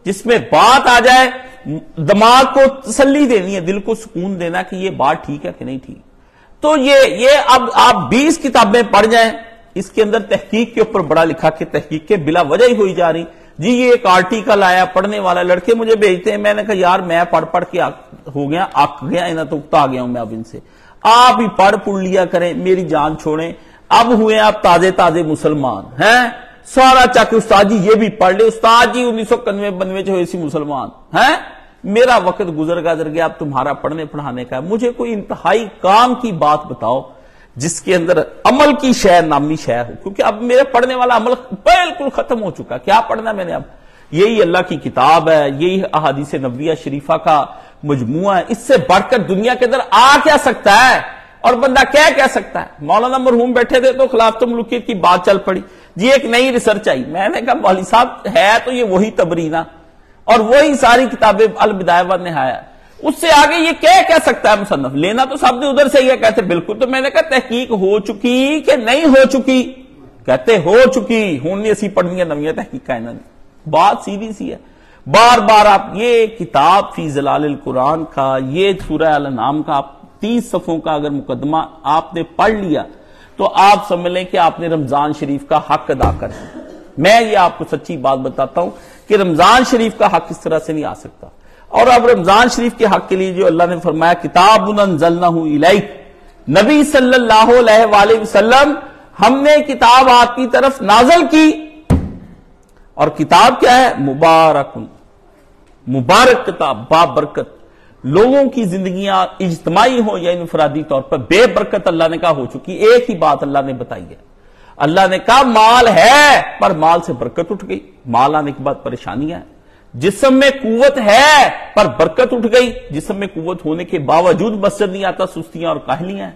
جس میں بات آ جائے، دماغ کو تسلی دینی ہے، دل کو سکون دینا کہ یہ بات ٹھیک ہے کہ نہیں ٹھیک، تو یہ اب آپ 20 کتابیں پڑھ جائیں، اس کے اندر تحقیق کے اوپر بڑا لکھا کہ تحقیق کے بلا وجہ ہی ہوئی جا رہی، جی یہ ایک آرٹیکل آیا پڑھنے والا، لڑکے مجھے بھیجتے ہیں، میں نے کہا یار میں پڑھ کے ہو گیا آک گیا انہیں تو اکتا گیا ہوں میں اب ان سے، آپ ہی پڑھ لیا کریں، میری جان چھوڑیں، اب ہوئے آپ تازے مسلمان ہیں، سارا چاکے استاد جی یہ بھی پڑھ لے، استاد جی 1991 ہوئے سی مسلمان ہیں، میرا وقت گزر گیا، اب تمہارا پڑھنے پڑھانے کا ہے، مجھے کوئی انتہائی کام کی بات بتاؤ جس کے اندر عمل کی شے نامی شے ہو، کیونکہ اب میرے پڑھنے والا عمل بالکل ختم ہو چکا، کیا پڑھنا میں نے اب، یہی اللہ کی کتاب ہے، یہی احادیث نبویہ شریفہ کا مجموعہ ہے، اس سے بڑھ کر دنیا کے اندر آ کیا سکتا ہے، اور بندہ کیا سکتا ہے۔ مولانا مرحوم بیٹھے تھے تو خلافت ملوکیت کی بات چل پڑی، جی ایک نئی ریسرچ آئی، میں نے کہا مولوی صاحب ہے تو یہ وہی تبرینہ اور وہی ساری کتابیں البدایہ والنہایہ، اس سے آگے یہ کیا سکتا ہے مصنف، لینا تو سب نے ادھر سے ہی ہے، کہتے بالکل، تو میں نے کہا تحقیق ہو چکی کہ نہیں ہو چکی، کہتے ہو چکی، ہونی اسی پڑھنی ہے نویاں تحقیق کا انہوں نے، بات سیدھی سی ہے، بار آپ یہ کتاب فی ظلال القرآن کا، یہ سورہ الانعام کا 30 صفحوں کا اگر مقدمہ آپ نے پڑھ لیا تو آپ سمجھ لیں کہ آپ نے رمضان شریف کا حق ادا کر دیا۔ میں یہ آپ کو سچی بات بتاتا ہوں کہ رمضان شریف کا حق اس طرح سے نہیں آ سکتا، اور اب رمضان شریف کے حق کے لیے جو اللہ نے فرمایا کتاب انزلنہ الیک، نبی صلی اللہ علیہ وآلہ وسلم ہم نے کتاب آپ کی طرف نازل کی، اور کتاب کیا ہے، مبارک کتاب، بابرکت، لوگوں کی زندگیاں اجتماعی ہوں یا انفرادی طور پر بے برکت اللہ نے کہا ہو چکی، ایک ہی بات اللہ نے بتائی ہے، اللہ نے کہا مال ہے پر مال سے برکت اٹھ گئی، مال آنے کے بعد پریشانیاں ہیں، جسم میں قوت ہے پر برکت اٹھ گئی، جسم میں قوت ہونے کے باوجود مسجد نہیں آتا، سستیاں اور کاہلیاں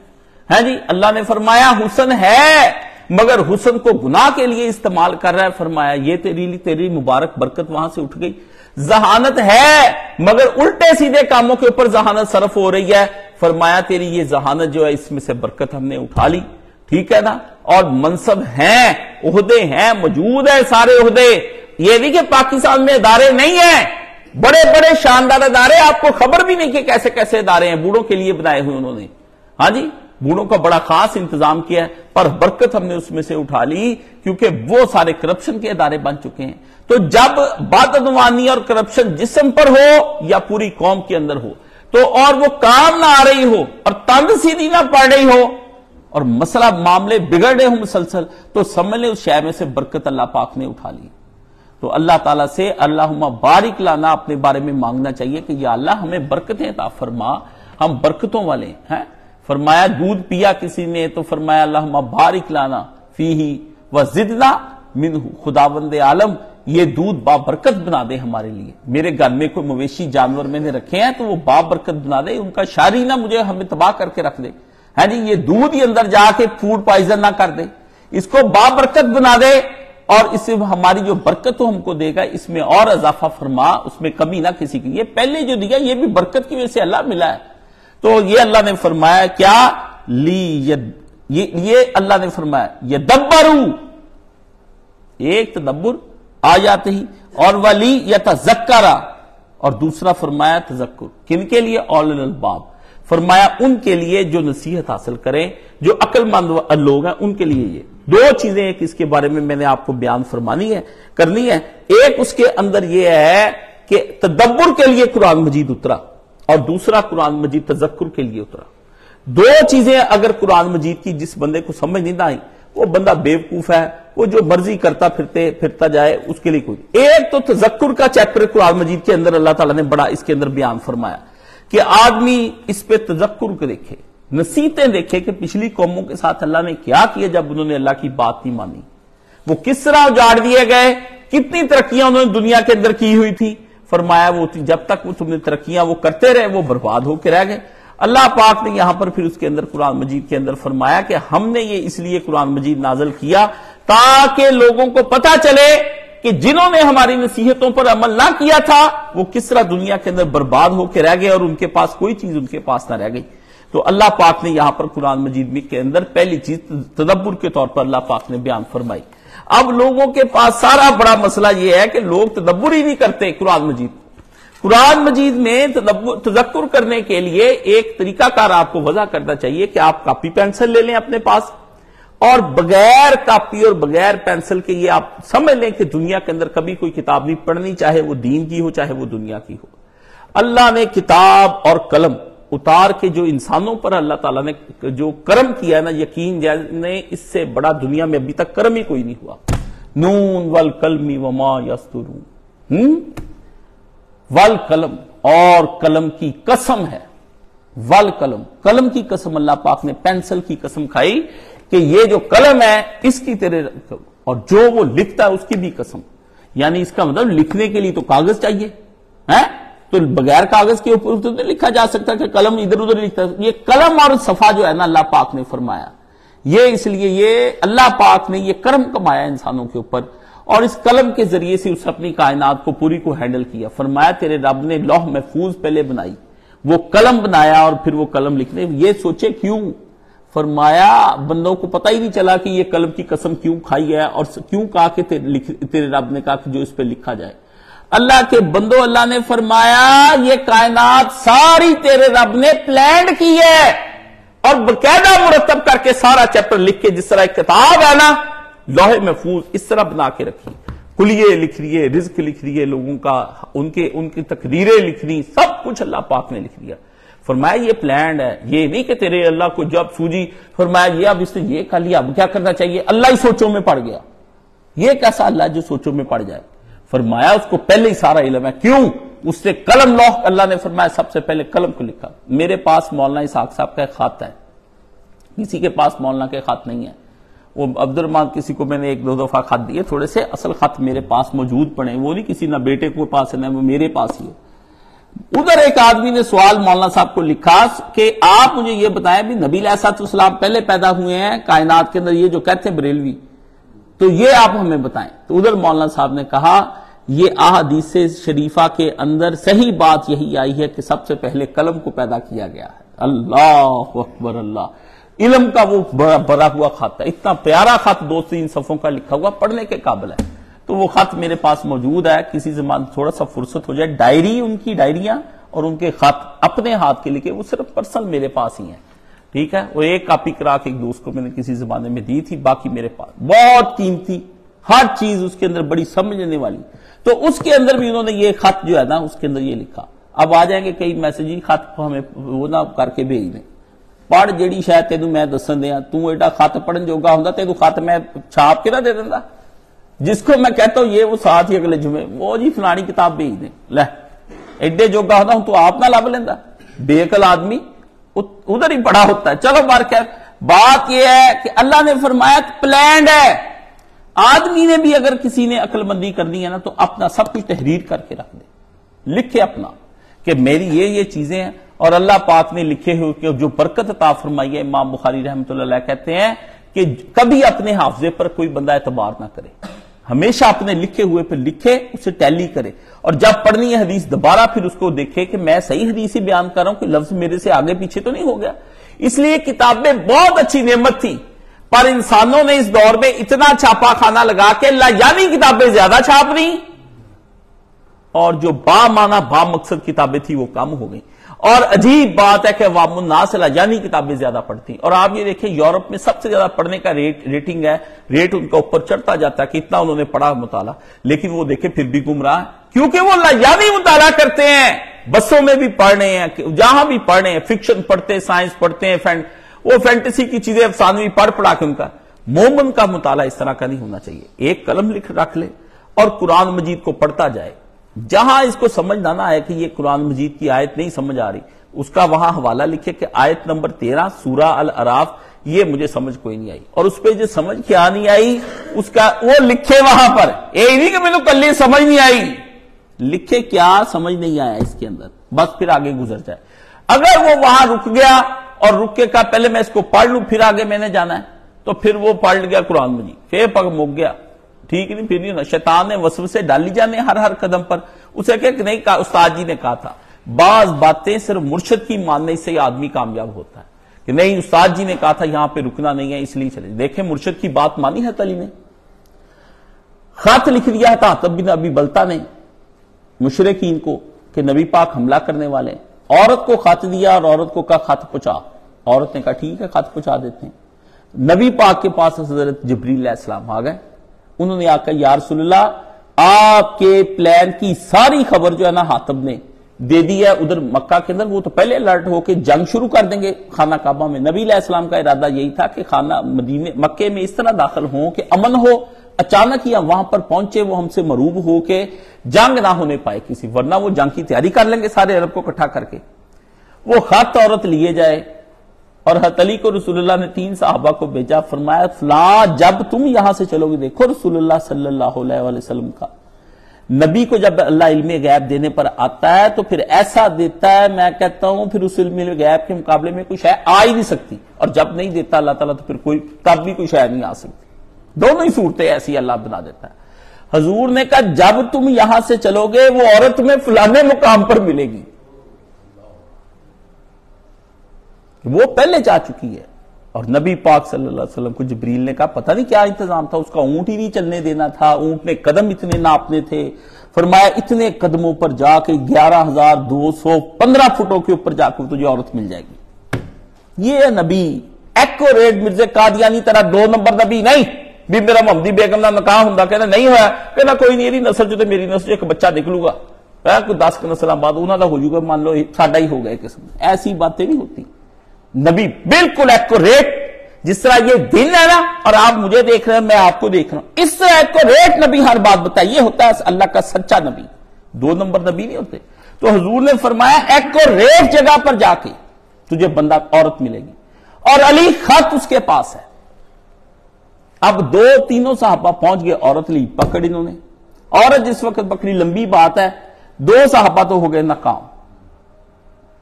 ہیں جی، اللہ نے فرمایا حسن ہے مگر حسن کو گناہ کے لیے استعمال کر رہا ہے، فرمایا یہ تیری مبارک برکت وہاں سے اٹھ گئی، ذہانت ہے مگر الٹے سیدھے کاموں کے اوپر ذہانت صرف ہو رہی ہے، فرمایا تیری یہ ذہانت جو ہے اس میں سے برکت ہم نے اٹھا لی، ٹھیک ہے نا، اور منصب ہیں، عہدے ہیں، موجود ہیں سارے عہدے، یہ نہیں کہ پاکستان میں ادارے نہیں ہیں، بڑے بڑے شاندار ادارے، آپ کو خبر بھی نہیں کہ کیسے کیسے ادارے ہیں، بوڑھوں کے لیے بنائے ہوئے انہوں نے، ہاں جی، بوڑھوں کا بڑا خاص انتظام کیا ہے، پر برکت ہم نے اس میں سے اٹھا لی کیونکہ وہ سارے کرپشن کے ادارے بن چکے ہیں۔ تو جب بدعنوانی اور کرپشن جسم پر ہو یا پوری قوم کے اندر ہو تو اور وہ کام نہ آ رہی ہو اور تنگ سیدھی نہ پڑ رہی ہو اور مسئلہ معاملے بگڑ رہے ہوں مسلسل، تو سمجھ لیں اس شے میں سے برکت اللہ پاک نے اٹھا لی۔ تو اللہ تعالیٰ سے اللہم بارک لنا اپنے بارے میں مانگنا چاہیے کہ یا اللہ ہمیں برکتیں عطا فرما، ہم برکتوں والے ہیں۔ فرمایا دودھ پیا کسی نے تو فرمایا اللہم بارک لنا فیہ وزدنا منہ، خداوند عالم یہ دودھ بابرکت بنا دے ہمارے لیے، میرے گھر میں کوئی مویشی جانور میں نے رکھے ہیں تو وہ بابرکت بنا دے، ان کا شاری نہ مجھے ہمیں تباہ کر کے رکھ دے، ہے جی، یہ دودھ ہی اندر جا کے فوڈ پوائزن نہ کر دے، اس کو بابرکت بنا دے، اور اس سے ہماری جو برکت ہم کو دے گا اس میں اور اضافہ فرما، اس میں کمی نہ کسی کی۔ یہ پہلے جو دیا یہ بھی برکت کی وجہ سے اللہ ملا ہے۔ تو یہ اللہ نے فرمایا کیا یہ اللہ نے فرمایا یدبرو، ایک تدبر آیات ہی، اور ولی یتذکرا، اور دوسرا فرمایا تذکر، کن کے لیے؟ اولل الباب، فرمایا ان کے لیے جو نصیحت حاصل کریں، جو عقل مند لوگ ہیں ان کے لیے۔ یہ دو چیزیں ایک اس کے بارے میں نے آپ کو بیان کرنی ہے۔ ایک اس کے اندر یہ ہے کہ تدبر کے لیے قرآن مجید اترا، اور دوسرا قرآن مجید تذکر کے لیے اترا۔ دو چیزیں اگر قرآن مجید کی جس بندے کو سمجھ نہیں آئی وہ بندہ بیوقوف ہے، وہ جو مرضی کرتا پھرتا جائے، اس کے لیے کوئی۔ ایک تو تذکر کا چیپٹر قرآن مجید کے اندر اللہ تعالیٰ نے بڑا اس کے اندر بیان فرمایا کہ آدمی اس پہ تذکر کو دیکھے، نصیحتیں دیکھے کہ پچھلی قوموں کے ساتھ اللہ نے کیا کیا جب انہوں نے اللہ کی بات نہیں مانی، وہ کس طرح اجاڑ دیے گئے، کتنی ترقیاں انہوں نے دنیا کے اندر کی ہوئی تھی۔ فرمایا وہ جب تک وہ تم نے ترقیاں وہ کرتے رہے وہ برباد ہو کے رہ گئے۔ اللہ پاک نے یہاں پر پھر اس کے اندر قرآن مجید کے اندر فرمایا کہ ہم نے یہ اس لیے قرآن مجید نازل کیا تاکہ لوگوں کو پتہ چلے کہ جنہوں نے ہماری نصیحتوں پر عمل نہ کیا تھا وہ کس طرح دنیا کے اندر برباد ہو کے رہ گئے اور ان کے پاس کوئی چیز ان کے پاس نہ رہ گئی۔ تو اللہ پاک نے یہاں پر قرآن مجید کے اندر پہلی چیز تدبر کے طور پر اللہ پاک نے بیان فرمائی۔ اب لوگوں کے پاس سارا بڑا مسئلہ یہ ہے کہ لوگ تدبر ہی نہیں کرتے قرآن مجید میں تذکر کرنے کے لیے ایک طریقہ کار آپ کو وضع کرنا چاہیے کہ آپ کاپی پینسل لے لیں اپنے پاس، اور بغیر کاپی اور بغیر پینسل کے یہ آپ سمجھ لیں کہ دنیا کے اندر کبھی کوئی کتاب نہیں پڑھنی، چاہے وہ دین کی ہو چاہے وہ دنیا کی ہو۔ اللہ نے کتاب اور قلم اتار کے جو انسانوں پر اللہ تعالیٰ نے جو کرم کیا ہے نا، یقین جانے اس سے بڑا دنیا میں ابھی تک کرم ہی کوئی نہیں ہوا۔ نون والقلم وما یسطرون، والقلم، اور قلم کی قسم ہے، والقلم، قلم کی قسم اللہ پاک نے پینسل کی قسم کھائی کہ یہ جو قلم ہے اس کی تیرے، اور جو وہ لکھتا ہے اس کی بھی قسم، یعنی اس کا مطلب لکھنے کے لیے تو کاغذ چاہیے ہے، تو بغیر کاغذ کے اوپر تو نہیں لکھا جا سکتا کہ قلم ادھر ادھر لکھتا ہے۔ یہ قلم اور صفحہ جو ہے نا اللہ پاک نے فرمایا یہ اس لیے یہ اللہ پاک نے یہ کرم کمایا انسانوں کے اوپر، اور اس قلم کے ذریعے سے اس اپنی کائنات کو پوری کو ہینڈل کیا۔ فرمایا تیرے رب نے لوح محفوظ پہلے بنائی، وہ قلم بنایا اور پھر وہ قلم لکھنے، یہ سوچے کیوں؟ فرمایا بندوں کو پتہ ہی نہیں چلا کہ یہ قلم کی قسم کیوں کھائی ہے، اور کیوں کہا کہ تیرے رب نے کہا کہ جو اس پہ لکھا جائے۔ اللہ کے بندو، اللہ نے فرمایا یہ کائنات ساری تیرے رب نے پلانڈ کی ہے، اور باقاعدہ مرتب کر کے سارا چیپٹر لکھ کے، جس طرح ایک کتاب ہے نا لوح محفوظ اس طرح بنا کے رکھی، کلیے لکھ لیے، رزق لکھ لیے لوگوں کا، ان کی تقریریں لکھنی، سب کچھ اللہ پاک نے لکھ لیا۔ فرمایا یہ پلانڈ ہے، یہ نہیں کہ تیرے اللہ کو جب سوجی فرمایا یہ اب اس نے یہ کر لیا اب کیا کرنا چاہیے، اللہ ہی سوچوں میں پڑ گیا۔ یہ کیسا اللہ جو سوچوں میں پڑ جائے؟ فرمایا اس کو پہلے ہی سارا علم ہے۔ کیوں؟ اس سے قلم لوح، اللہ نے فرمایا سب سے پہلے قلم کو لکھا۔ میرے پاس مولانا اسحاق صاحب کا ایک خط ہے، کسی کے پاس مولانا کے خط نہیں ہے، وہ عبد الرحمان کسی کو میں نے ایک دو دفعہ خط دیے تھوڑے سے، اصل خط میرے پاس موجود پڑے، وہ نہیں کسی نہ بیٹے کو پاس ہے نہ وہ میرے پاس ہی ہے۔ ادھر ایک آدمی نے سوال مولانا صاحب کو لکھا کہ آپ مجھے یہ بتائیں بھی نبی علیہ السلام پہلے پیدا ہوئے ہیں کائنات کے اندر، یہ جو کہتے ہیں بریلوی، تو یہ آپ ہمیں بتائیں۔ تو ادھر مولانا صاحب نے کہا یہ احادیث شریفہ کے اندر صحیح بات یہی آئی ہے کہ سب سے پہلے قلم کو پیدا کیا گیا ہے۔ اللہ اکبر، اللہ، علم کا وہ بڑا ہوا خط ہے، اتنا پیارا خط 2-3 صفحوں کا لکھا ہوا، پڑھنے کے قابل ہے۔ تو وہ خط میرے پاس موجود ہے، کسی زمان تھوڑا سا فرصت ہو جائے، ڈائری، ان کی ڈائریاں اور ان کے خط اپنے ہاتھ کے لکھے، وہ صرف پرسنل میرے پاس ہی ہیں، ٹھیک ہے۔ وہ ایک کاپی کرا کے ایک دوست کو میں نے کسی زمانے میں دی تھی، باقی میرے پاس بہت قیمتی، ہر چیز اس کے اندر بڑی سمجھنے والی۔ تو اس کے اندر بھی انہوں نے یہ خط جو ہے نا اس کے اندر یہ لکھا۔ اب آ جائیں گے کئی میسیجی خط کو ہمیں وہ نہ کر کے بھیج دیں، پڑھ جیڑی شاید تینوں میں دسن دیا، تو ایڈا خط پڑھن جوگا ہوندا تینوں خط میں چھاپ کے نہ دے دیندا، جس کو میں کہتا ہوں یہ وہ ساتھ ہی اگلے جمعے وہ جی فلانی کتاب بھیج دیں، لے ایڈے جوگا ہوتا ہوں تو آپ نہ لب لینا، بے عقل آدمی ادھر ہی پڑا ہوتا ہے۔ چلو بارکہ بات یہ ہے کہ اللہ نے فرمایا پلانڈ ہے، آدمی نے بھی اگر کسی نے عقل مندی کرنی ہے نا تو اپنا سب کچھ تحریر کر کے رکھ دے، لکھے اپنا کہ میری یہ چیزیں ہیں، اور اللہ پاک نے لکھے ہوئے کہ جو برکت عطا فرمائی ہے، امام بخاری رحمۃ اللہ علیہ کہتے ہیں کہ کبھی اپنے حافظے پر کوئی بندہ اعتبار نہ کرے، ہمیشہ اپنے لکھے ہوئے پہ لکھے، اسے ٹیلی کرے، اور جب پڑھنی ہے حدیث دوبارہ پھر اس کو دیکھے کہ میں صحیح حدیث ہی بیان کر رہا ہوں، کہ لفظ میرے سے آگے پیچھے تو نہیں ہو گیا۔ اس لیے کتابیں بہت اچھی نعمت تھی، پر انسانوں نے اس دور میں اتنا چھاپا خانہ لگا کے یعنی کتابیں زیادہ چھاپ رہی، اور جو با معنی با مقصد کتابیں تھی وہ کم ہو گئی۔ اور عجیب بات ہے کہ عوام الناس یعنی کتابیں زیادہ پڑھتی ہیں، اور آپ یہ دیکھیں یورپ میں سب سے زیادہ پڑھنے کا ریٹنگ ہے، ریٹ ان کا اوپر چڑھتا جاتا ہے کہ اتنا انہوں نے پڑھا مطالعہ، لیکن وہ دیکھیں پھر بھی گمراہ ہے، کیونکہ وہ یعنی مطالعہ کرتے ہیں، بسوں میں بھی پڑھ رہے ہیں، جہاں بھی پڑھ رہے ہیں، فکشن پڑھتے ہیں، سائنس پڑھتے ہیں، وہ فینٹیسی کی چیزیں افسانوی پڑھا کے ان کا۔ مومن کا مطالعہ اس طرح کا نہیں ہونا چاہیے، ایک قلم رکھ لے اور قرآن مجید کو پڑھتا جائے، جہاں اس کو سمجھ نہ آئے کہ یہ قرآن مجید کی آیت نہیں سمجھ آ رہی، اس کا وہاں حوالہ لکھے کہ آیت نمبر 13 سورہ الاعراف، یہ مجھے سمجھ کوئی نہیں آئی، اور اس پہ جو سمجھ کیا نہیں آئی اس کا وہ لکھے وہاں پر، یہ نہیں کہ میں نے کل سمجھ نہیں آئی، لکھے کیا سمجھ نہیں آیا اس کے اندر، بس پھر آگے گزر جائے۔ اگر وہ وہاں رک گیا اور رک کے کہا پہلے میں اس کو پڑھ لوں پھر آگے میں نے جانا ہے، تو پھر وہ پڑھ گیا قرآن مجید، پھر پگ مک گیا، ٹھیک نہیں، پھر نہیں ہونا، شیطان نے وسوسے ڈالی جانے ہر قدم پر، اسے کہ نہیں کہا، استاد جی نے کہا تھا بعض باتیں صرف مرشد کی ماننے سے آدمی کامیاب ہوتا ہے، کہ نہیں استاد جی نے کہا تھا یہاں پہ رکنا نہیں ہے اس لیے چلے، دیکھیں مرشد کی بات مانی ہے علی نے، خط لکھ دیا ہے حاتب بن ابی بلتہ نے مشرکین کو کہ نبی پاک حملہ کرنے والے ہیں، عورت کو خط دیا اور عورت کو کہا خط پہنچا، عورت نے کہا ٹھیک ہے خط پہنچا دیتے ہیں، نبی پاک کے پاس حضرت جبریل علیہ السلام آ گئے، انہوں نے آ کر یا رسول اللہ آپ کے پلان کی ساری خبر جو ہے نا حاتب نے دے دی ہے ادھر مکہ کے اندر، وہ تو پہلے الرٹ ہو کے جنگ شروع کر دیں گے خانہ کعبہ میں۔ نبی علیہ السلام کا ارادہ یہی تھا کہ خانہ مدینے مکے میں اس طرح داخل ہوں کہ امن ہو، اچانک ہی وہاں پر پہنچے وہ ہم سے مروب ہو کے جنگ نہ ہونے پائے کسی، ورنہ وہ جنگ کی تیاری کر لیں گے سارے عرب کو اکٹھا کر کے۔ وہ خط عورت لیے جائے، اور حضرت علی کو رسول اللہ نے 3 صحابہ کو بھیجا، فرمایا فلاں جب تم یہاں سے چلو گے، دیکھو رسول اللہ صلی اللہ علیہ وسلم کا، نبی کو جب اللہ علم غیب دینے پر آتا ہے تو پھر ایسا دیتا ہے، میں کہتا ہوں پھر اس علم غیب کے مقابلے میں کوئی شے آ ہی نہیں سکتی، اور جب نہیں دیتا اللہ تعالیٰ تو پھر کوئی تب بھی کوئی شے نہیں آ سکتی، دونوں ہی صورتیں ایسی اللہ بنا دیتا ہے۔ حضور نے کہا جب تم یہاں سے چلو گے وہ عورت تمہیں فلانے مقام پر ملے گی، وہ پہلے جا چکی ہے، اور نبی پاک صلی اللہ علیہ وسلم کو جبریل نے کہا پتہ نہیں کیا انتظام تھا، اس کا اونٹ ہی نہیں چلنے دینا تھا، اونٹ نے قدم اتنے ناپنے تھے، فرمایا اتنے قدموں پر جا کے 11,215 فٹوں کے اوپر جا کے تجھے عورت مل جائے گی۔ یہ ہے نبی ایکوریٹ، مرزا قادیانی طرح 2 نمبر نبی نہیں، بھی میرا محمدی بیگم نہ نکاح ہوں کہنا نہیں ہوا، کہنا کوئی نہیں نسل جو میری نسل ایک بچہ نکلوں گا، کوئی 10 نسل بعد انہوں کا ہو جائے گا، مان لو ساڈا ہی ہو گئے قسم، ایسی باتیں نہیں ہوتی۔ نبی بالکل ایکوریٹ، جس طرح یہ دن ہے نا اور آپ مجھے دیکھ رہے ہیں میں آپ کو دیکھ رہا ہوں، اس طرح ایکوریٹ نبی ہر بات بتائے، یہ ہوتا ہے اللہ کا سچا نبی، 2 نمبر نبی نہیں ہوتے۔ تو حضور نے فرمایا ایکوریٹ جگہ پر جا کے تجھے بندہ عورت ملے گی، اور علی خط اس کے پاس ہے۔ اب 2-3 صحابہ پہنچ گئے، عورت لی پکڑ انہوں نے، عورت جس وقت پکڑی لمبی بات ہے، 2 صحابہ تو ہو گئے ناکام،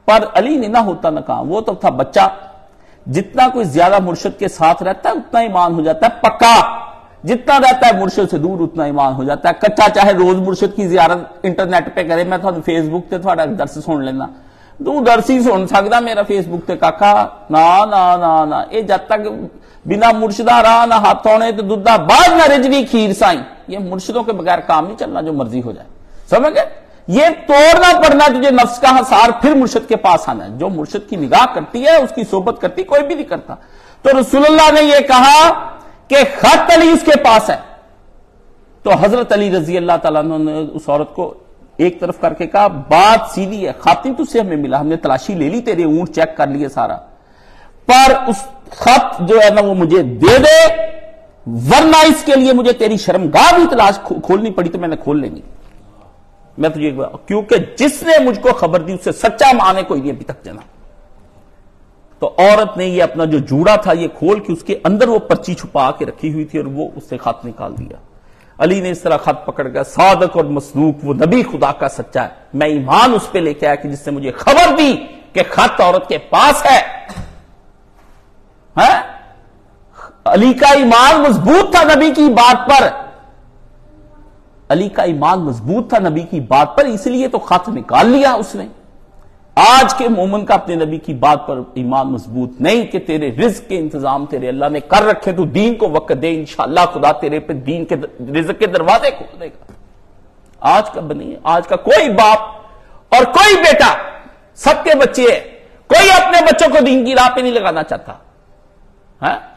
پر علی نے نہ ہوتا ناکام، وہ تو تھا بچہ، جتنا کوئی زیادہ مرشد کے ساتھ رہتا ہے اتنا ایمان ہو جاتا ہے پکا، جتنا رہتا ہے مرشد سے دور اتنا ایمان ہو جاتا ہے کچا، چاہے روز مرشد کی زیارت انٹرنیٹ پہ کرے، میں تھوڑا فیس بک تے تھوڑا درس سن لینا، تو درس ہی سن سکتا میرا فیس بک تے کاکا، نا نا نا نا، یہ جب تک بنا مرشدہ راہ نہ ہاتھ ہونے تو دودھا بعد نہ رجوی کھیر سائیں، یہ مرشدوں کے بغیر کام نہیں چلنا، جو مرضی ہو جائے، سمجھ گئے؟ یہ توڑنا پڑنا تجھے نفس کا حصار، پھر مرشد کے پاس آنا ہے، جو مرشد کی نگاہ کرتی ہے اس کی صحبت کرتی، کوئی بھی نہیں کرتا۔ تو رسول اللہ نے یہ کہا کہ خط علی اس کے پاس ہے، تو حضرت علی رضی اللہ تعالیٰ عنہ نے اس عورت کو ایک طرف کر کے کہا بات سیدھی ہے، خط نہیں تجھ سے ہمیں ملا، ہم نے تلاشی لے لی، تیرے اونٹ چیک کر لیے سارا، پر اس خط جو ہے نا وہ مجھے دے دے، ورنہ اس کے لیے مجھے تیری شرمگاہ بھی تلاش کھولنی پڑی تو میں نے کھول لینی۔ میں تجھے کیونکہ جس نے مجھ کو خبر دی اسے سچا مانے کوئی نہیں ابھی تک جنا۔ تو عورت نے یہ اپنا جو جوڑا تھا یہ کھول کے اس کے اندر وہ پرچی چھپا کے رکھی ہوئی تھی اور وہ اس سے خط نکال دیا۔ علی نے اس طرح خط پکڑ گیا، صادق اور مصدوق وہ نبی خدا کا سچا ہے، میں ایمان اس پہ لے کے آیا کہ جس نے مجھے خبر دی کہ خط عورت کے پاس ہے۔ علی کا ایمان مضبوط تھا نبی کی بات پر، علی کا ایمان مضبوط تھا نبی کی بات پر، اس لیے تو خط نکال لیا اس نے۔ آج کے مومن کا اپنے نبی کی بات پر ایمان مضبوط نہیں کہ تیرے رزق کے انتظام تیرے اللہ نے کر رکھے، تو دین کو وقت دے، انشاءاللہ خدا تیرے پہ دین کے رزق کے دروازے کھول دے گا۔ آج کا بنی، آج کا کوئی باپ اور کوئی بیٹا، سب کے بچے ہیں، کوئی اپنے بچوں کو دین کی راہ پہ نہیں لگانا چاہتا۔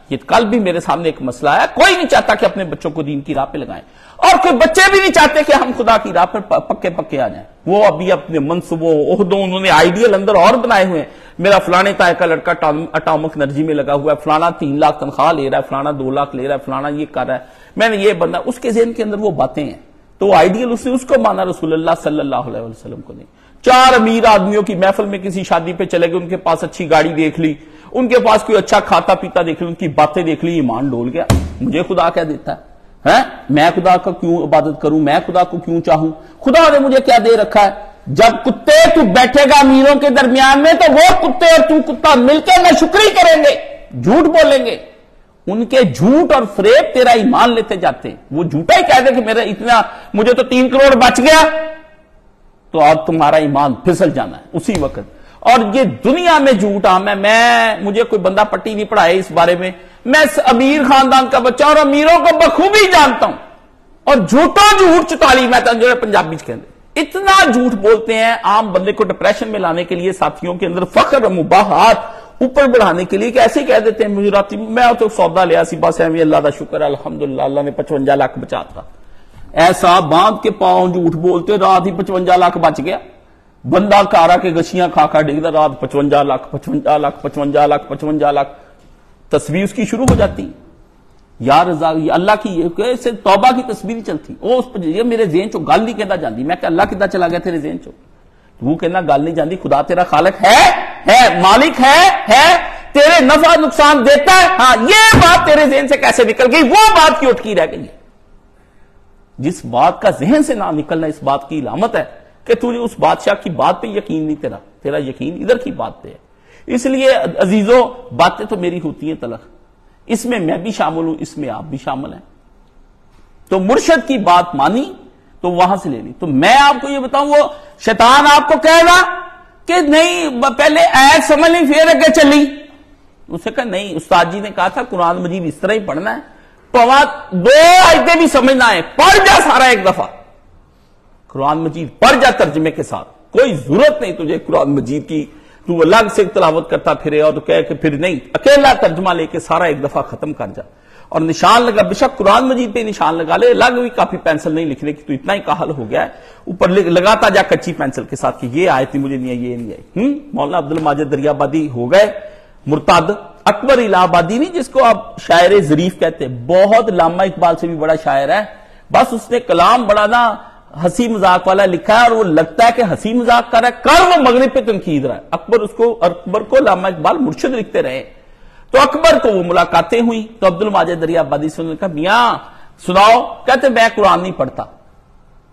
یہ کل بھی میرے سامنے ایک مسئلہ آیا، کوئی نہیں چاہتا کہ اپنے بچوں کو دین کی راہ پہ لگائیں، اور کوئی بچے بھی نہیں چاہتے کہ ہم خدا کی راہ پر پکے پکے آ جائیں۔ وہ ابھی اپنے منصبوں عہدوں انہوں نے آئیڈیل اندر اور بنائے ہوئے ہیں، میرا فلانے تائے کا لڑکا اٹامک انرجی میں لگا ہوا ہے، فلانا 3 لاکھ تنخواہ لے رہا ہے، فلانا 2 لاکھ لے رہا ہے، فلانا یہ کر رہا ہے، میں نے یہ بندہ، اس کے ذہن کے اندر وہ باتیں ہیں، تو آئیڈیل اس نے اس کو مانا، رسول اللہ صلی اللہ علیہ وسلم کو نہیں۔ 4 امیر آدمیوں کی محفل میں کسی شادی پہ چلے گئے، ان کے پاس اچھی گاڑی دیکھ لی، ان کے پاس کوئی اچھا کھاتا پیتا دیکھ لی، ان کی باتیں دیکھ لی، ایمان ڈول گیا۔ مجھے خدا کیا دیتا ہے؟ میں خدا کا کیوں عبادت کروں؟ میں خدا کو کیوں چاہوں؟ خدا نے مجھے کیا دے رکھا ہے؟ جب کتے تو بیٹھے گا امیروں کے درمیان میں تو وہ کتے اور تو کتا مل کے ناشکری کریں گے، جھوٹ بولیں گے، ان کے جھوٹ اور فریب تیرا ایمان لیتے جاتے ہیں۔ وہ جھوٹا ہی کہہ دے کہ میرا اتنا، مجھے تو 3 کروڑ بچ گیا، تو اب تمہارا ایمان پھسل جانا ہے اسی وقت۔ اور یہ دنیا میں جھوٹ عام ہے، مجھے کوئی بندہ پٹی نہیں پڑھائے اس بارے میں، میں امیر خاندان کا بچہ اور امیروں کو بخوبی جانتا ہوں، اور جھوٹوں جھوٹ 44 میں جو پنجابی کہتے اتنا جھوٹ بولتے ہیں عام بندے کو ڈپریشن میں لانے کے لیے، ساتھیوں کے اندر فخر اور مباحات اوپر بڑھانے کے لیے، کہ ایسے ہی کہہ دیتے ہیں مجھے رات میں تو سودا لیا سی بس ایویں، اللہ کا شکر ہے الحمدللہ اللہ نے 55 لاکھ بچا تھا۔ ایسا باندھ کے پاؤں جھوٹ بولتے، رات ہی 55 لاکھ بچ گیا، بندہ کارا کے گشیاں کھا کھا ڈگتا، رات 55 لاکھ 55 لاکھ 55 لاکھ 55 لاکھ، تصویر اس کی شروع ہو جاتی، یا رضا یہ اللہ کی توبہ کی تصویر ہی چلتی، وہ اس پر یہ میرے ذہن چو گل نہیں کہتا جاندی، میں کہ اللہ کدھر چلا گیا تیرے ذہن چو؟ وہ کہنا گل نہیں جاندی، خدا تیرا خالق ہے مالک ہے تیرے نفع نقصان دیتا ہے، ہاں یہ بات تیرے ذہن سے کیسے نکل گئی؟ وہ بات کی اٹکی رہ گئی ہے۔ جس بات کا ذہن سے نہ نکلنا اس بات کی علامت ہے کہ تجھے اس بادشاہ کی بات پہ یقین نہیں، تیرا یقین ادھر کی بات پہ ہے۔ اس لیے عزیزوں باتیں تو میری ہوتی ہیں تلخ، اس میں میں بھی شامل ہوں، اس میں آپ بھی شامل ہیں، تو مرشد کی بات مانی تو وہاں سے لے لی۔ تو میں آپ کو یہ بتاؤں، وہ شیطان آپ کو کہے گا کہ نہیں پہلے ایت سمجھ لی پھر اگے چلی، اسے کہا نہیں، استاد جی نے کہا تھا قرآن مجید اس طرح ہی پڑھنا ہے، پوا 2 آیتیں بھی سمجھنا ہے، پڑھ جا سارا ایک دفعہ، قرآن مجید پڑھ جا ترجمے کے ساتھ، کوئی ضرورت نہیں تجھے قرآن مجید کی تو الگ سے تلاوت کرتا پھرے اور تو کہے کہ پھر نہیں، اکیلا ترجمہ لے کے سارا ایک دفعہ ختم کر جا، اور نشان لگا، بے شک قرآن مجید پہ نشان لگا لے، الگ بھی کاپی پینسل نہیں لکھنے کی، تو اتنا ہی کا حل ہو گیا ہے، اوپر لگاتا جا کچی پینسل کے ساتھ کہ یہ آیت مجھے نہیں آئی، یہ نہیں آئی۔ مولانا عبد الماجد دریابادی ہو گئے مرتد، اکبر الہ آبادی نہیں جس کو آپ شاعر ظریف کہتے ہیں، بہت علامہ اقبال سے بھی بڑا شاعر ہے، بس اس نے کلام بڑا نا ہنسی مذاق والا لکھا ہے، اور وہ لگتا ہے کہ ہنسی مذاق کر رہا ہے، کر وہ مغرب پہ تنقید رہا ہے۔ اکبر کو علامہ اقبال مرشد لکھتے رہے، تو اکبر کو وہ ملاقاتیں ہوئی، تو عبد الماجد دریابادی سے انہوں نے کہا میاں سناؤ، کہتے میں قرآن نہیں پڑھتا۔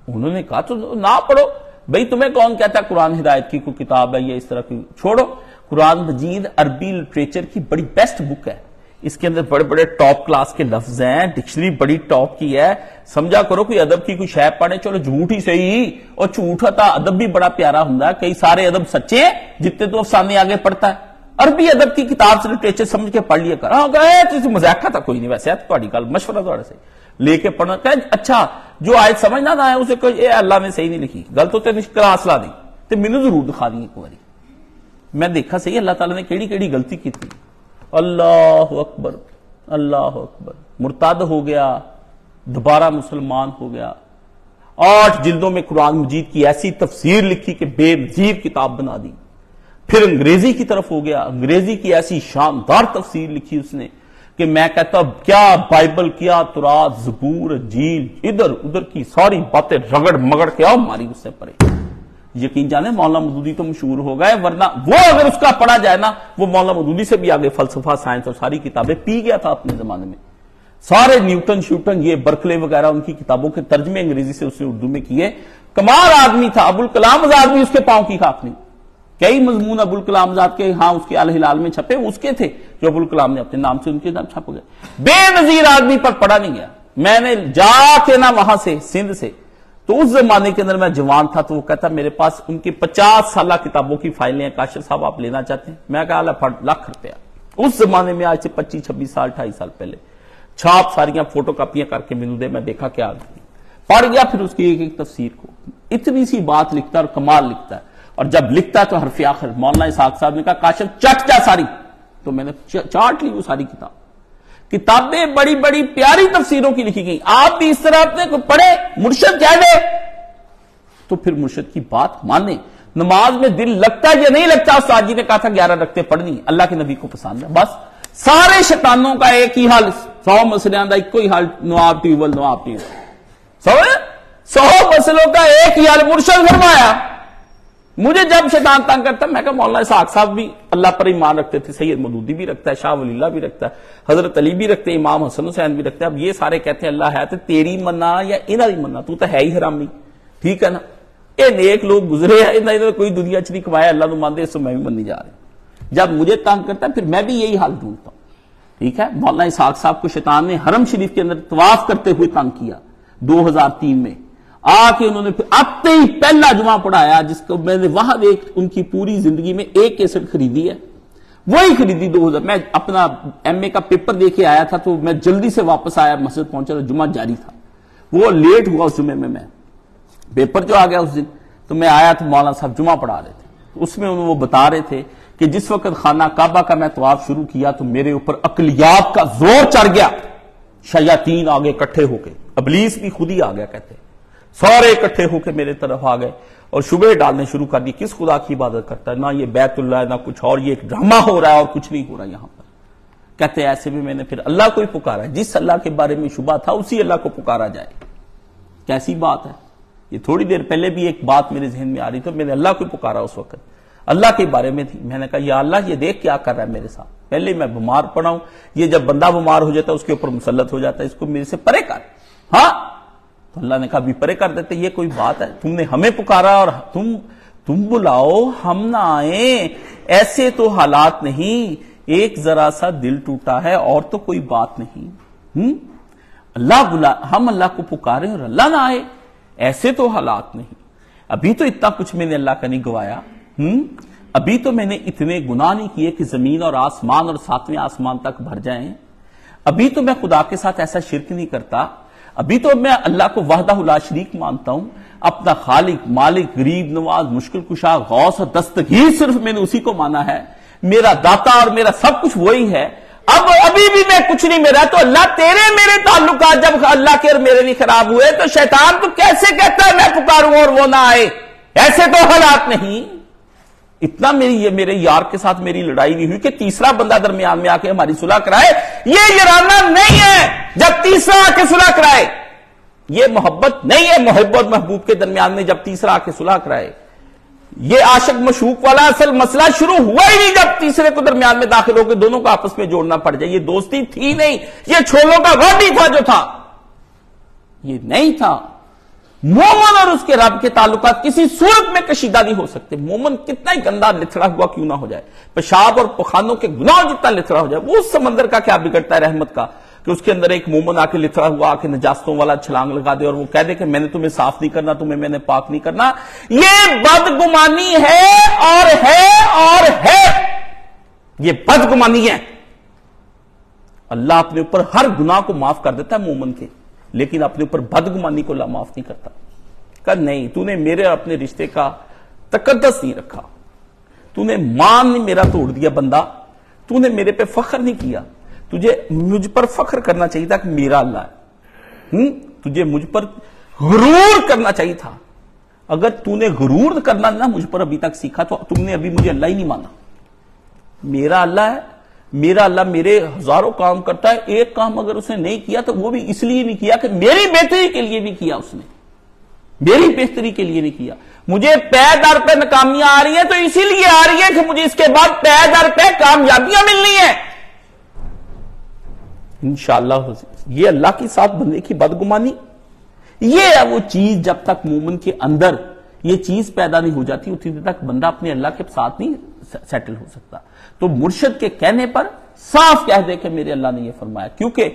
انہوں نے کہا تو نہ پڑھو بھئی، تمہیں کون کہتا ہے قرآن ہدایت کی کوئی کتاب ہے یا اس طرح کی، چھوڑو، قرآن مجید عربی لٹریچر کی بڑی بیسٹ بک ہے، اس کے اندر بڑے بڑے ٹاپ کلاس کے لفظ ہیں، ڈکشنری بڑی ٹاپ کی ہے، سمجھا کرو، کوئی ادب کی کوئی شے پڑھے، چلو جھوٹ ہی صحیح، اور جھوٹ ہوتا ادب بھی بڑا پیارا ہوندا ہے، کئی سارے ادب سچے ہیں جتنے تو افسانے آگے پڑھتا ہے، عربی ادب کی کتاب سے لٹریچر سمجھ کے پڑھ لیا کر، ہاں کہ مذاق تھا کوئی نہیں، ویسے تہاڈی گل مشورہ تہاڈے سے لے کے پڑھنا، کہ اچھا جو آیت سمجھنا نہ ہے اسے کہ اے اللہ نے صحیح نہیں لکھی، غلط ہوتے کلاس لا دی تے مینوں ضرور دکھا دی ایک باری، میں دیکھا صحیح اللہ تعالیٰ نے کیڑی کیڑی غلطی کی تھی۔ اللہ اکبر اللہ اکبر، مرتد ہو گیا، دوبارہ مسلمان ہو گیا، 8 جلدوں میں قرآن مجید کی ایسی تفسیر لکھی کہ بے نظیر کتاب بنا دی، پھر انگریزی کی طرف ہو گیا، انگریزی کی ایسی شاندار تفسیر لکھی اس نے کہ میں کہتا کیا بائبل، کیا تورات، زبور، انجیل، ادھر ادھر کی ساری باتیں رگڑ مگڑ کے آؤ ماری اس سے پڑے۔ یقین جانے مولانا مودودی تو مشہور ہو گئے، ورنہ وہ اگر اس کا پڑھا جائے نا، وہ مولانا مودودی سے بھی آگے فلسفہ، سائنس اور ساری کتابیں پی گیا تھا اپنے زمانے میں۔ سارے نیوٹن شیوٹن، یہ برکلے وغیرہ، ان کی کتابوں کے ترجمے انگریزی سے اس نے اردو میں کیے۔ کمال آدمی تھا، ابوالکلام آزاد بھی اس کے پاؤں کی خاک نہیں۔ کئی مضمون ابوالکلام آزاد کے ہاں اس کے الہلال میں چھپے، اس کے تھے جو ابوالکلام نے اپنے نام سے ان کے نام چھپ گئے۔ بے نظیر آدمی پر پڑھا نہیں گیا۔ میں نے جا کے نا وہاں سے سندھ سے، تو اس زمانے کے اندر میں جوان تھا، تو وہ کہتا میرے پاس ان کی 50 سالہ کتابوں کی فائلیں ہیں، کاشر صاحب آپ لینا چاہتے ہیں؟ میں کہا لاکھ روپیہ۔ اس زمانے میں آج سے 25-26 سال 28 سال پہلے چھاپ ساریاں فوٹو کاپیاں کر کے مینو دے، میں دیکھا کیا پڑھ گیا، پھر اس کی ایک ایک تفسیر کو اتنی سی بات لکھتا ہے اور کمال لکھتا ہے، اور جب لکھتا ہے تو حرف آخر مولانا اسحاق صاحب نے کہا کاشف چٹ جا ساری، تو میں نے چاٹ لی وہ ساری کتابیں بڑی بڑی پیاری تفسیروں کی لکھی گئی۔ آپ بھی اس طرح اپنے پڑھے، مرشد کہہ دے تو پھر مرشد کی بات مانے۔ نماز میں دل لگتا ہے یا نہیں لگتا؟ استاد جی نے کہا تھا 11 رکعتیں پڑھنی، اللہ کے نبی کو پسند ہے، بس سارے شیطانوں کا ایک ہی حال، 100 مسئلوں کا ایک ہی حال، نواب ٹیوبل 100 مسئلوں کا ایک ہی حال مرشد فرمایا۔ مجھے جب شیطان تنگ کرتا، میں کہا مولانا اسحاق صاحب بھی اللہ پر ایمان رکھتے تھے، سید مودودی بھی رکھتا ہے، شاہ ولی اللہ بھی رکھتا ہے، حضرت علی بھی رکھتے ہیں، امام حسن حسین بھی رکھتے ہیں۔ اب یہ سارے کہتے ہیں اللہ ہے، تو تیری مننا یا انہاں دی مننا؟ تو ہے ہی حرامی، ٹھیک ہے نا؟ یہ نیک لوگ گزرے ہیں، انہاں نے کوئی دنیا چ نہیں کمایا، اللہ تو مانتے، اس سے میں بھی مننی جا رہا ہوں۔ جب مجھے تنگ کرتا ہے پھر میں بھی یہی حال ڈھونڈتا ہوں، ٹھیک ہے؟ مولانا اسحاق صاحب کو شیطان نے حرم شریف کے اندر طواف کرتے ہوئے تنگ کیا 2003 میں، آ کے انہوں نے پھر آتے ہی پہلا جمعہ پڑھایا، جس کو میں نے وہاں ایک ان کی پوری زندگی میں ایک کیسٹ خریدی ہے، وہی خریدی 2000۔ میں اپنا ایم اے کا پیپر دے کے آیا تھا، تو میں جلدی سے واپس آیا، مسجد پہنچا تو جمعہ جاری تھا، وہ لیٹ ہوا اس جمعے میں پیپر جو آ گیا اس دن، تو میں آیا تو مولانا صاحب جمعہ پڑھا رہے تھے، اس میں وہ بتا رہے تھے کہ جس وقت خانہ کعبہ کا میں طواف شروع کیا تو میرے اوپر عقلیات کا زور چڑھ گیا، شیاطین آگے اکٹھے ہو کے، ابلیس بھی خود ہی آ گیا، کہتے سارے اکٹھے ہو کے میرے طرف آ گئے اور شبہ ڈالنے شروع کر دی، کس خدا کی عبادت کرتا ہے؟ نہ یہ بیت اللہ ہے نہ کچھ اور، یہ ایک ڈرامہ ہو رہا ہے اور کچھ نہیں ہو رہا یہاں پر۔ کہتے ایسے میں نے پھر اللہ کو ہی پکارا، جس اللہ کے بارے میں شبہ تھا اسی اللہ کو پکارا جائے۔ کیسی بات ہے یہ؟ تھوڑی دیر پہلے بھی ایک بات میرے ذہن میں آ رہی تو میں نے اللہ کو پکارا، اس وقت اللہ کے بارے میں تھی، میں نے کہا یا اللہ یہ دیکھ کیا کر رہا ہے میرے ساتھ، پہلے میں بیمار پڑا ہوں، یہ جب بندہ بیمار ہو جاتا ہے اس کے اوپر مسلط ہو جاتا ہے، اس کو میرے سے پرے کر۔ ہاں تو اللہ نے کہا بھی پرے کر دیتے، یہ کوئی بات ہے؟ تم نے ہمیں پکارا اور تم بلاؤ ہم نہ آئیں، ایسے تو حالات نہیں، ایک ذرا سا دل ٹوٹا ہے اور تو کوئی بات نہیں۔ اللہ بلا، ہم اللہ کو پکارے اور اللہ نہ آئے، ایسے تو حالات نہیں۔ ابھی تو اتنا کچھ میں نے اللہ کا نہیں گوایا، ابھی تو میں نے اتنے گناہ نہیں کیے کہ زمین اور آسمان اور 7ویں آسمان تک بھر جائیں، ابھی تو میں خدا کے ساتھ ایسا شرک نہیں کرتا، ابھی تو میں اللہ کو وحدہ لا شریک مانتا ہوں، اپنا خالق، مالک، غریب نواز، مشکل کشا، غوث اور دستگیر صرف میں نے اسی کو مانا ہے، میرا داتا اور میرا سب کچھ وہی ہے۔ اب ابھی بھی میں کچھ نہیں میرا، تو اللہ تیرے میرے تعلقات جب اللہ کے اور میرے نہیں خراب ہوئے تو شیطان تو کیسے کہتا ہے میں پکاروں اور وہ نہ آئے؟ ایسے تو حالات نہیں۔ اتنا میرے یار کے ساتھ میری لڑائی نہیں ہوئی کہ تیسرا بندہ درمیان میں آ کے ہماری صلح کرائے، یہ یارانہ نہیں ہے جب تیسرا آ کے صلح کرائے، یہ محبت نہیں ہے محب اور محبوب کے درمیان میں جب تیسرا آ کے صلح کرائے، یہ عاشق مشوق والا اصل مسئلہ شروع ہوا ہی نہیں جب تیسرے کو درمیان میں داخل ہو کے دونوں کو آپس میں جوڑنا پڑ جائے، یہ دوستی تھی نہیں، یہ چھولوں کا گاڑی تھا جو تھا، یہ نہیں تھا۔ مومن اور اس کے رب کے تعلقات کسی صورت میں کشیدہ نہیں ہو سکتے، مومن کتنا ہی گندا لتھڑا ہوا کیوں نہ ہو جائے، پیشاب اور پخانوں کے گناہ جتنا لتھڑا ہو جائے، وہ اس سمندر کا کیا بگڑتا ہے رحمت کا کہ اس کے اندر ایک مومن آ کے لتھڑا ہوا آ کے نجاستوں والا چھلانگ لگا دے اور وہ کہہ دے کہ میں نے تمہیں صاف نہیں کرنا، تمہیں میں نے پاک نہیں کرنا، یہ بدگمانی ہے اور ہے اور ہے، یہ بدگمانی ہے۔ اللہ اپنے اوپر ہر گناہ کو معاف کر دیتا ہے مومن کے، لیکن اپنے اوپر بدگمانی کو اللہ معاف نہیں کرتا۔ کہ نہیں، تو نے میرے اپنے رشتے کا تقدس نہیں رکھا، تو نے مان نہیں میرا توڑ دیا بندہ، تو نے میرے پہ فخر نہیں کیا، تجھے مجھ پر فخر کرنا چاہیے تھا کہ میرا اللہ ہے، تجھے مجھ پر غرور کرنا چاہیے تھا، اگر تو نے غرور کرنا نہ مجھ پر ابھی تک سیکھا تو تم نے ابھی مجھے اللہ ہی نہیں مانا. میرا اللہ ہے, میرا اللہ میرے ہزاروں کام کرتا ہے, ایک کام اگر اس نے نہیں کیا تو وہ بھی اس لیے نہیں کیا کہ میری بہتری کے لیے نہیں کیا, اس نے میری بہتری کے لیے نہیں کیا. مجھے پے در پہ ناکامیاں آ رہی ہیں تو اسی لیے آ رہی ہے کہ مجھے اس کے بعد پے در پہ کامیابیاں ملنی ہیں انشاءاللہ. یہ اللہ کے ساتھ بندے کی بدگمانی, یہ ہے وہ چیز. جب تک مومن کے اندر یہ چیز پیدا نہیں ہو جاتی اتنی دیر تک بندہ اپنے اللہ کے ساتھ نہیں سیٹل ہو سکتا. تو مرشد کے کہنے پر صاف کہہ دے کہ میرے اللہ نے یہ فرمایا, کیونکہ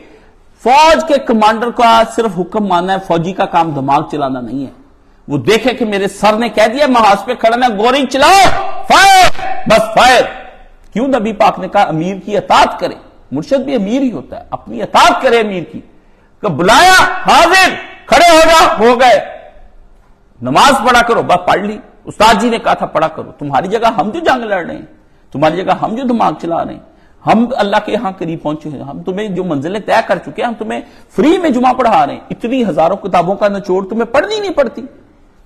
فوج کے کمانڈر کا صرف حکم ماننا ہے, فوجی کا کام دماغ چلانا نہیں ہے. وہ دیکھے کہ میرے سر نے کہہ دیا محاذ پہ کھڑا ہے, گولی چلاؤ, فائر, بس فائر. کیوں نبی پاک نے کہا امیر کی اطاعت کرے. مرشد بھی امیر ہی ہوتا ہے, اپنی اطاعت کرے امیر کی. کہ بلایا حاضر, کھڑے ہو جا, ہو گئے. نماز پڑھا کرو, بس پڑھ لی. استاد جی نے کہا تھا پڑھا کرو. تمہاری جگہ ہم جو جنگ لڑ رہے ہیں, تمہاری جگہ ہم جو دماغ چلا رہے ہیں, ہم اللہ کے یہاں قریب پہنچے ہیں, ہم تمہیں جو منزلیں طے کر چکے ہیں, ہم تمہیں فری میں جمعہ پڑھا رہے ہیں. اتنی ہزاروں کتابوں کا نچوڑ تمہیں پڑھنی نہیں پڑتی,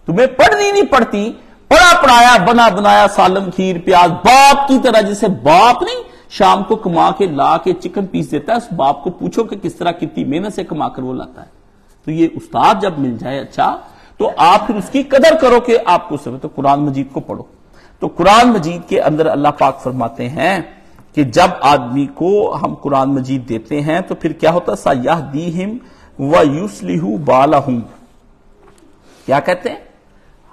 تمہیں پڑھنی نہیں پڑتی. پڑھا پڑھایا, بنا بنایا, سالن کھیر پیاز, باپ کی طرح. جیسے باپ نہیں شام کو کما کے لا کے چکن پیس دیتا ہے, اس باپ کو پوچھو کہ کس طرح کتنی محنت سے کما کر وہ لاتا ہے. تو یہ استاد جب مل جائے اچھا, تو آپ پھر اس کی قدر کرو کہ آپ کو سمجھے. تو قرآن مجید کو پڑھو. تو قرآن مجید کے اندر اللہ پاک فرماتے ہیں کہ جب آدمی کو ہم قرآن مجید دیتے ہیں تو پھر کیا ہوتا ہے, سَيَهْدِيهِمْ وَيُصْلِحُ بَالَهُمْ. کیا کہتے ہیں,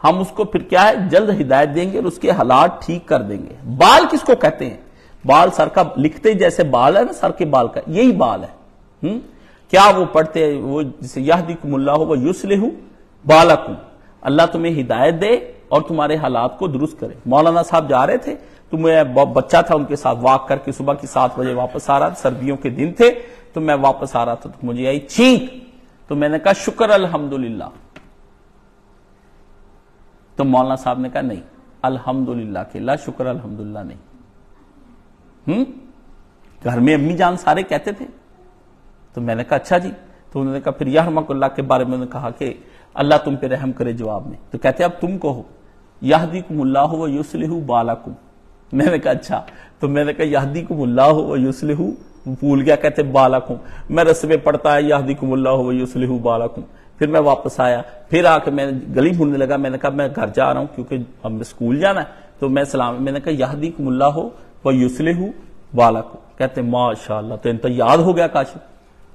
ہم اس کو پھر کیا ہے جلد ہدایت دیں گے اور اس کے حالات ٹھیک کر دیں گے. بال کس کو کہتے ہیں؟ بال سر کا, لکھتے جیسے بال ہے نا سر کے بال کا, یہی بال ہے. کیا وہ پڑھتے ہیں وہ جسے یہدیکم اللہ ویصلح بالکم, اللہ تمہیں ہدایت دے اور تمہارے حالات کو درست کرے. مولانا صاحب جا رہے تھے تو میں بچہ تھا ان کے ساتھ واک کر کے صبح کی 7 بجے واپس آ رہا تھا, سردیوں کے دن تھے, تو میں واپس آ رہا تھا تو مجھے آئی چھینک, تو میں نے کہا شکر الحمدللہ. تو مولانا صاحب نے کہا نہیں, الحمدللہ کے لا شکر الحمدللہ نہیں. گھر میں امی جان سارے کہتے تھے. تو میں نے کہا اچھا جی. تو انہوں نے کہا پھر یرحمک اللہ کے بارے میں انہوں نے کہا کہ اللہ تم پہ رحم کرے جواب میں. تو کہتے اب تم کہو یہدیکم اللہ ویصلح بالکم. میں نے کہا اچھا. تو میں نے کہا یہدیکم اللہ ویصلح, بھول گیا کہتے بالکم. میں رستے میں پڑھتا ہے یہدیکم اللہ ویصلح بالکم. پھر میں واپس آیا, پھر آ کے میں گلی بھولنے لگا. میں نے کہا میں گھر جا رہا ہوں کیونکہ اب میں اسکول جانا ہے. تو میں سلام, میں نے کہا یہدیکم اللہ ویصلح بالکم. کہتے ماشاءاللہ, تو ان تو یاد ہو گیا کاشف,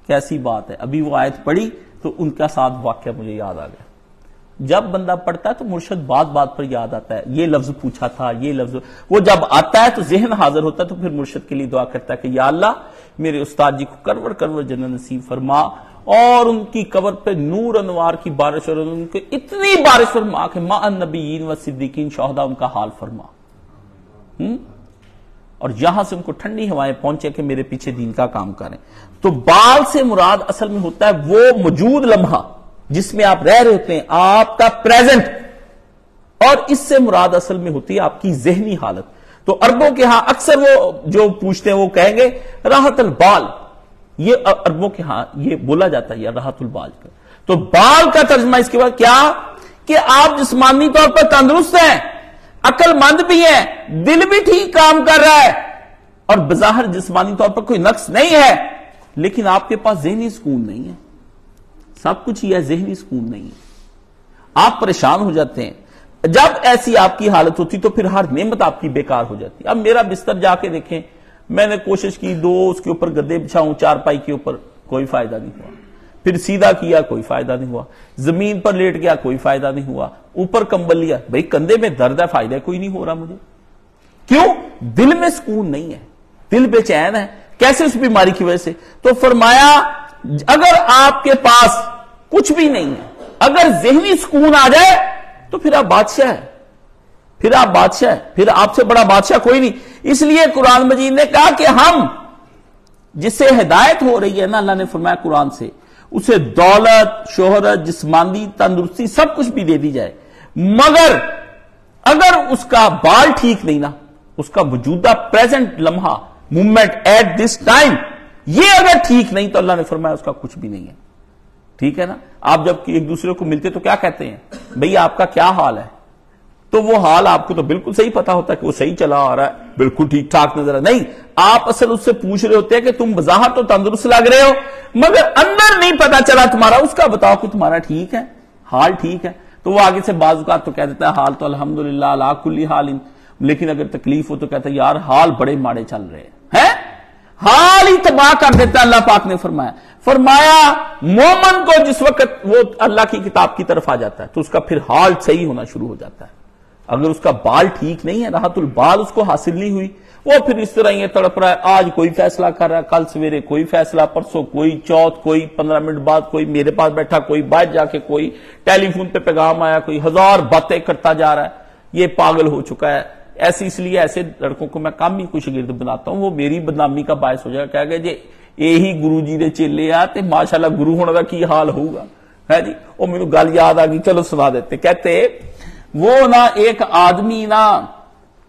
کیسی بات ہے. ابھی وہ آیت پڑھی تو ان کا ساتھ واقعہ مجھے یاد آ گیا. جب بندہ پڑھتا ہے تو مرشد بات بات پر یاد آتا ہے, یہ لفظ پوچھا تھا, یہ لفظ, وہ جب آتا ہے تو ذہن حاضر ہوتا ہے. تو پھر مرشد کے لیے دعا کرتا ہے کہ یا اللہ میرے استاد جی کو کرور کرور جنت نصیب فرما, اور ان کی قبر پہ نور انوار کی بارش, اور ان کو اتنی بارش فرما کہ مع النبیین و صدیقین شہداء ان کا حال فرما. اور یہاں سے ان کو ٹھنڈی ہوائیں پہنچے کہ میرے پیچھے دین کا کام کریں. تو بال سے مراد اصل میں ہوتا ہے وہ موجود لمحہ جس میں آپ رہ رہے ہوتے ہیں, آپ کا پریزنٹ, اور اس سے مراد اصل میں ہوتی ہے آپ کی ذہنی حالت. تو عربوں کے ہاں اکثر وہ جو پوچھتے ہیں وہ کہیں گے راحت البال, یہ عربوں کے ہاں یہ بولا جاتا ہے, یہ راحت البال کا. تو بال کا ترجمہ اس کے بعد کیا کہ آپ جسمانی طور پر تندرست ہیں, عقل مند بھی ہیں, دل بھی ٹھیک کام کر رہا ہے, اور بظاہر جسمانی طور پر کوئی نقص نہیں ہے, لیکن آپ کے پاس ذہنی سکون نہیں ہے. سب کچھ ہی ہے, ذہنی سکون نہیں ہے. آپ پریشان ہو جاتے ہیں. جب ایسی آپ کی حالت ہوتی تو پھر ہر نعمت آپ کی بیکار ہو جاتی. اب میرا بستر جا کے دیکھیں, میں نے کوشش کی 2 اس کے اوپر گدے بچھاؤں, چارپائی کے اوپر, کوئی فائدہ نہیں ہوا. پھر سیدھا کیا, کوئی فائدہ نہیں ہوا. زمین پر لیٹ گیا, کوئی فائدہ نہیں ہوا. اوپر کمبل لیا, بھئی کندھے میں درد ہے, فائدہ کوئی نہیں ہو رہا مجھے. کیوں؟ دل میں سکون نہیں ہے, دل بے چین ہے. کیسے؟ اس بیماری کی وجہ سے. تو فرمایا اگر آپ کے پاس کچھ بھی نہیں ہے, اگر ذہنی سکون آ جائے تو پھر آپ بادشاہ ہے, پھر آپ بادشاہ ہے, پھر آپ سے بڑا بادشاہ کوئی نہیں. اس لیے قرآن مجید نے کہا کہ ہم جس سے ہدایت ہو رہی ہے نا, اللہ نے فرمایا قرآن سے, اسے دولت, شہرت, جسمانی تندرستی سب کچھ بھی دے دی جائے, مگر اگر اس کا بال ٹھیک نہیں نا, اس کا موجودہ پریزنٹ لمحہ, مومنٹ ایٹ دس ٹائم, یہ اگر ٹھیک نہیں تو اللہ نے فرمایا اس کا کچھ بھی نہیں ہے. ٹھیک ہے نا. آپ جب ایک دوسرے کو ملتے تو کیا کہتے ہیں, بھئی آپ کا کیا حال ہے, تو وہ حال آپ کو تو بالکل صحیح پتا ہوتا ہے کہ وہ صحیح چلا آ رہا ہے, بالکل ٹھیک ٹھاک نظر آ نہیں, آپ اصل اس سے پوچھ رہے ہوتے ہیں کہ تم بظاہر تو تندرست لگ رہے ہو مگر اندر نہیں پتا چلا تمہارا, اس کا بتاؤ کہ تمہارا ٹھیک ہے, حال ٹھیک ہے. تو وہ آگے سے بعض اوقات تو کہہ دیتا ہے حال تو الحمدللہ علی کل حال, لیکن اگر تکلیف ہو تو کہتا ہے یار حال بڑے ماڑے چل رہے ہیں, حال ہی تباہ کر دیتا ہے. اللہ پاک نے فرمایا مومن کو جس وقت وہ اللہ کی کتاب کی طرف آ جاتا ہے تو اس کا پھر حال صحیح ہونا شروع ہو جاتا ہے. اگر اس کا بال ٹھیک نہیں ہے, راحت البال اس کو حاصل نہیں ہوئی, وہ پھر اس طرح یہ تڑپ رہا ہے, آج کوئی فیصلہ کر رہا ہے, کل سویرے کوئی فیصلہ, پرسوں کوئی, چوتھ کوئی, 15 منٹ بعد کوئی میرے پاس بیٹھا, کوئی باہر جا کے کوئی ٹیلی فون پہ پیغام آیا, کوئی ہزار باتیں کرتا جا رہا ہے. یہ پاگل ہو چکا ہے. اس لیے ایسے لڑکوں کو میں کم ہی کچھ گرد بناتا ہوں, وہ میری بدنامی کا باعث ہو جائے گا. کہہ گئے جی یہی گرو جی دے چیلے آ تے ماشاءاللہ گرو ہونے کا کی حال ہوگا ہے جی. وہ میرے گل یاد آ گئی, چلو سنا دیتے. کہتے وہ نا ایک آدمی نا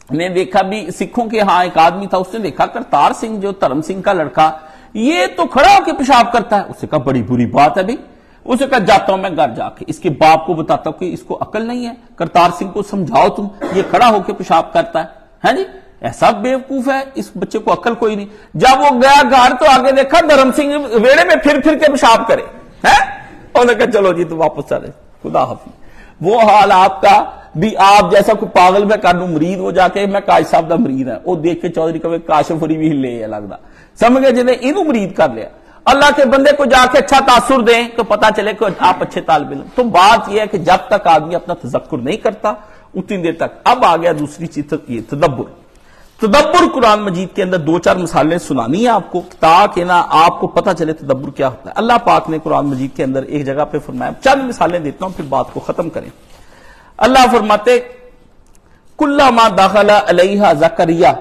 نے دیکھا بھی سکھوں کے ہاں ایک آدمی تھا, اس نے دیکھا کرتار سنگھ جو دھرم سنگھ کا لڑکا یہ تو کھڑا ہو کے پیشاب کرتا ہے. اسے کہا بڑی بری بات ہے بھائی. اسے کہا جاتا ہوں میں گھر جا کے اس کے باپ کو بتاتا ہوں کہ اس کو عقل نہیں ہے, کرتار سنگھ کو سمجھاؤ تم, یہ کھڑا ہو کے پیشاب کرتا ہے جی, ایسا بیوقوف ہے, اس بچے کو عقل کوئی نہیں. جب وہ گیا گھر تو آگے دیکھا دھرم سنگھ ویڑے میں پھر کے پیشاب کرے ہے. انہوں نے کہا چلو جی تو واپس چلے, خدا حافظ. وہ حال آپ کا بھی, آپ جیسا کوئی پاگل میں کر دوں مرید ہو جا کے میں کاش صاحب دا مرید ہے, وہ دیکھ کے چودھری کہ کاشف ہوری بھی لے لگتا سمجھ گئے جنہیں انہوں مرید کر لیا. اللہ کے بندے کو جا کے اچھا تاثر دیں تو پتا چلے کہ آپ اچھے طالب علم. تو بات یہ ہے کہ جب تک آدمی اپنا تذکر نہیں کرتا اتنی دیر تک. اب آ گیا دوسری چیز, یہ تدبر قرآن مجید کے اندر 2-4 مثالیں سنانی ہیں آپ کو تاکہ نا آپ کو پتا چلے تدبر کیا ہوتا ہے. اللہ پاک نے قرآن مجید کے اندر ایک جگہ پہ فرمایا, چند مثالیں دیتا ہوں پھر بات کو ختم کریں. اللہ فرماتے کلما دخل علیہا زکریا,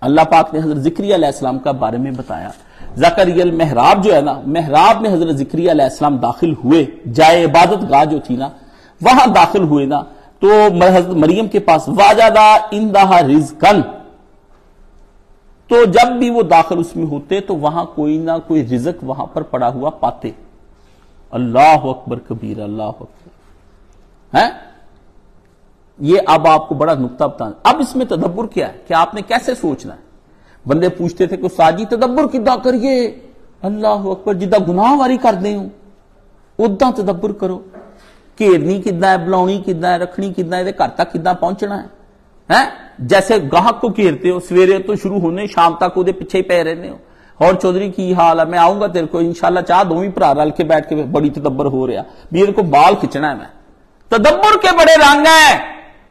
اللہ پاک نے حضرت زکریا علیہ السلام کا بارے میں بتایا. زکریا المحراب جو ہے نا, محراب میں حضرت زکریا علیہ السلام داخل ہوئے, جائے عبادت گاہ جو تھی نا وہاں داخل ہوئے نا, تو حضرت مریم کے پاس واجدہ عندہا رزقن, تو جب بھی وہ داخل اس میں ہوتے تو وہاں کوئی نہ کوئی رزق وہاں پر پڑا ہوا پاتے. اللہ اکبر کبیر, اللہ اکبر ہے. یہ اب آپ کو بڑا نقطہ بتانا. اب اس میں تدبر کیا ہے کہ آپ نے کیسے سوچنا ہے. بندے پوچھتے تھے کہ استاد جی تدبر کدا کریے, اللہ اکبر, جدہ گناہ واری کر دیں ادھا تدبر کرو. گھیرنی کدا ہے, بلاؤنی کدا ہے, رکھنی کدا ہے, گھر تک کدا پہنچنا ہے. جیسے گاہک کو گھیرتے ہو, سویرے تو شروع ہونے شام تک وہ پیچھے ہی پہ رہنے ہو, اور چودھری کی حال ہے, میں آؤں گا تیرے کو انشاءاللہ, چاہ دو ہی بھرا رل کے بیٹھ کے بڑی تدبر ہو رہا میرے کو بال کھچنا ہے. میں تدبر کے بڑے رنگ ہیں.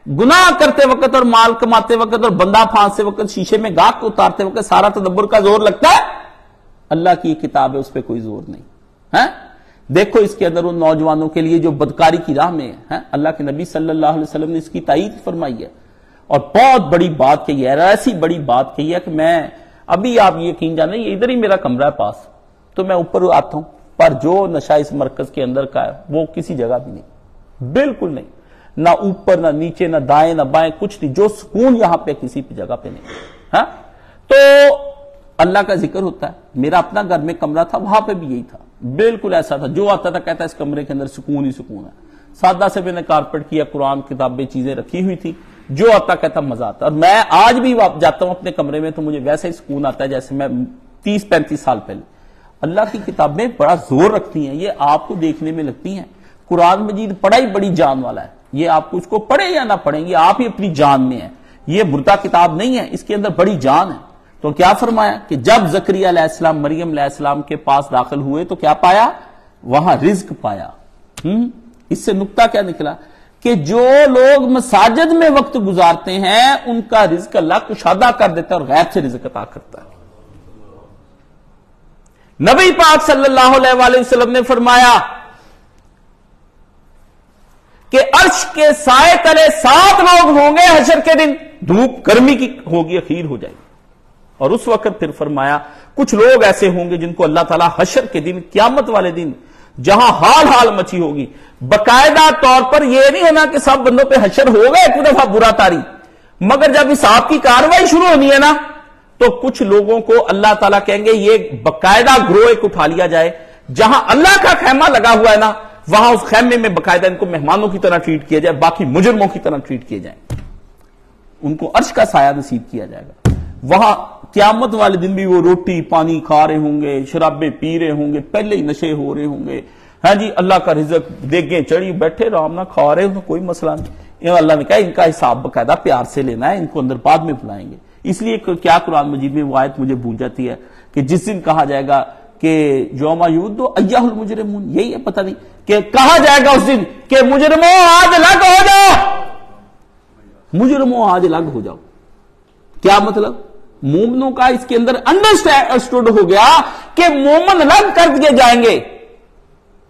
گناہ کرتے وقت اور مال کماتے وقت اور بندہ پھانستے وقت, شیشے میں گاہک کو اتارتے وقت سارا تدبر کا زور لگتا ہے. اللہ کی کتاب ہے, اس پہ کوئی زور نہیں ہے. دیکھو اس کے اندر ان نوجوانوں کے لیے جو بدکاری کی راہ میں ہے, اللہ کے نبی صلی اللہ علیہ وسلم نے اس کی تائید فرمائی ہے اور بہت بڑی بات کہی ہے, ایسی بڑی بات کہی ہے کہ میں ابھی, آپ یقین جانے, یہ ادھر ہی میرا کمرہ ہے پاس, تو میں اوپر آتا ہوں, پر جو نشہ اس مرکز کے اندر کا ہے وہ کسی جگہ بھی نہیں, بالکل نہیں, نہ اوپر نہ نیچے نہ دائیں نہ بائیں, کچھ نہیں. جو سکون یہاں پہ کسی بھی جگہ پہ نہیں ہے. تو اللہ کا ذکر ہوتا ہے. میرا اپنا گھر میں کمرہ تھا, وہاں پہ بھی یہی تھا, بالکل ایسا تھا. جو آتا تھا کہتا اس کمرے کے اندر سکون ہی سکون ہے. سادہ سے میں نے کارپیٹ کیا, قرآن کتابیں چیزیں رکھی ہوئی تھی, جو آتا کہتا مزہ آتا. اور میں آج بھی جاتا ہوں اپنے کمرے میں تو مجھے ویسا ہی سکون آتا ہے جیسے میں 30-35 سال پہلے. اللہ کی کتابیں بڑا زور رکھتی ہیں, یہ آپ کو دیکھنے میں لگتی ہیں. قرآن مجید پڑھائی بڑی جان والا ہے, یہ آپ کو اس کو پڑھیں یا نہ پڑھیں, یہ آپ ہی اپنی جان میں ہے. یہ مردہ کتاب نہیں ہے, اس کے اندر بڑی جان ہے. تو کیا فرمایا کہ جب زکریا علیہ السلام مریم علیہ السلام کے پاس داخل ہوئے تو کیا پایا, وہاں رزق پایا. اس سے نقطہ کیا نکلا کہ جو لوگ مساجد میں وقت گزارتے ہیں ان کا رزق اللہ کشادہ کر دیتا ہے اور غیب سے رزق عطا کرتا ہے. نبی پاک صلی اللہ علیہ وآلہ وسلم نے فرمایا کہ عرش کے سائے تلے 7 لوگ ہوں گے حشر کے دن, دھوپ گرمی کی ہوگی, اخیر ہو جائے گی. اور اس وقت پھر فرمایا کچھ لوگ ایسے ہوں گے جن کو اللہ تعالیٰ حشر کے دن, قیامت والے دن, جہاں حال مچی ہوگی, باقاعدہ طور پر یہ نہیں ہونا کہ سب بندوں پہ حشر ہو گئے ایک دفعہ برا تاری, مگر جب حساب کی کاروائی شروع ہونی ہے نا تو کچھ لوگوں کو اللہ تعالیٰ کہیں گے یہ باقاعدہ گروہ ایک اٹھا لیا جائے جہاں اللہ کا خیمہ لگا ہوا ہے نا، وہاں اس خیمے میں باقاعدہ ان کو مہمانوں کی طرح ٹریٹ کیا جائے، باقی مجرموں کی طرح ٹریٹ کیے جائیں، ان کو عرش کا سایہ نصیب کیا جائے گا۔ وہاں قیامت والے دن بھی وہ روٹی پانی کھا رہے ہوں گے، شرابیں پی رہے ہوں گے، پہلے ہی نشے ہو رہے ہوں گے، ہاں جی، اللہ کا رزق دیگیں چڑھی بیٹھے آرام نہ کھا رہے ہوں، کوئی مسئلہ نہیں۔ اللہ نے کہا ان کا حساب باقاعدہ پیار سے لینا ہے، ان کو اندر بعد میں بلائیں گے۔ اس لیے کیا قرآن مجید میں وہ آیت مجھے بھول جاتی ہے کہ جس دن کہا جائے گا کہ یوم یعود ایھا المجرمون، یہی ہے پتہ نہیں کہ کہا جائے گا اس دن کہ مجرموں آج الگ ہو جاؤ، مجرموں آج الگ ہو جاؤ۔ کیا مطلب؟ مومنوں کا اس کے اندر انڈرسٹوڈ ہو گیا کہ مومن الگ کر دیے جائیں گے،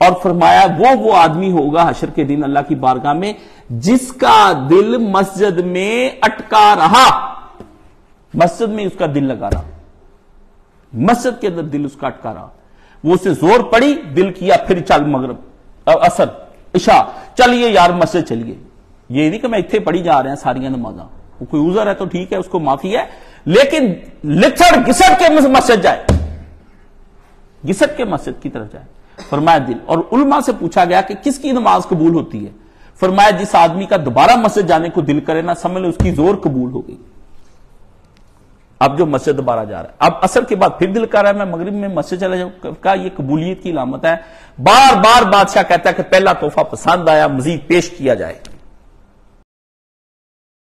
اور فرمایا وہ آدمی ہوگا حشر کے دن اللہ کی بارگاہ میں جس کا دل مسجد میں اٹکا رہا، مسجد میں اس کا دل لگا رہا، مسجد کے اندر دل اس کا اٹکا رہا، وہ اسے زور پڑی، دل کیا، پھر چل مغرب عصر عشاء، چلیے یار مسجد چلیے۔ یہ نہیں کہ میں اتنے پڑھی جا رہے ہیں ساریاں نمازاں، کوئی عذر ہے تو ٹھیک ہے، اس کو معافی ہے، لیکن لچڑ گسٹ کے مسجد جائے، گسٹ کے مسجد کی طرف جائے۔ فرمایا دل، اور علماء سے پوچھا گیا کہ کس کی نماز قبول ہوتی ہے؟ فرمایا جس آدمی کا دوبارہ مسجد جانے کو دل کرے نہ، سمجھ لو اس کی زور قبول ہو گئی۔ اب جو مسجد دوبارہ جا رہا ہے، اب عصر کے بعد پھر دل کر رہا ہے میں مغرب میں مسجد چلا جاؤں، کا یہ قبولیت کی علامت ہے۔ بار بار بادشاہ کہتا ہے کہ پہلا تحفہ پسند آیا، مزید پیش کیا جائے۔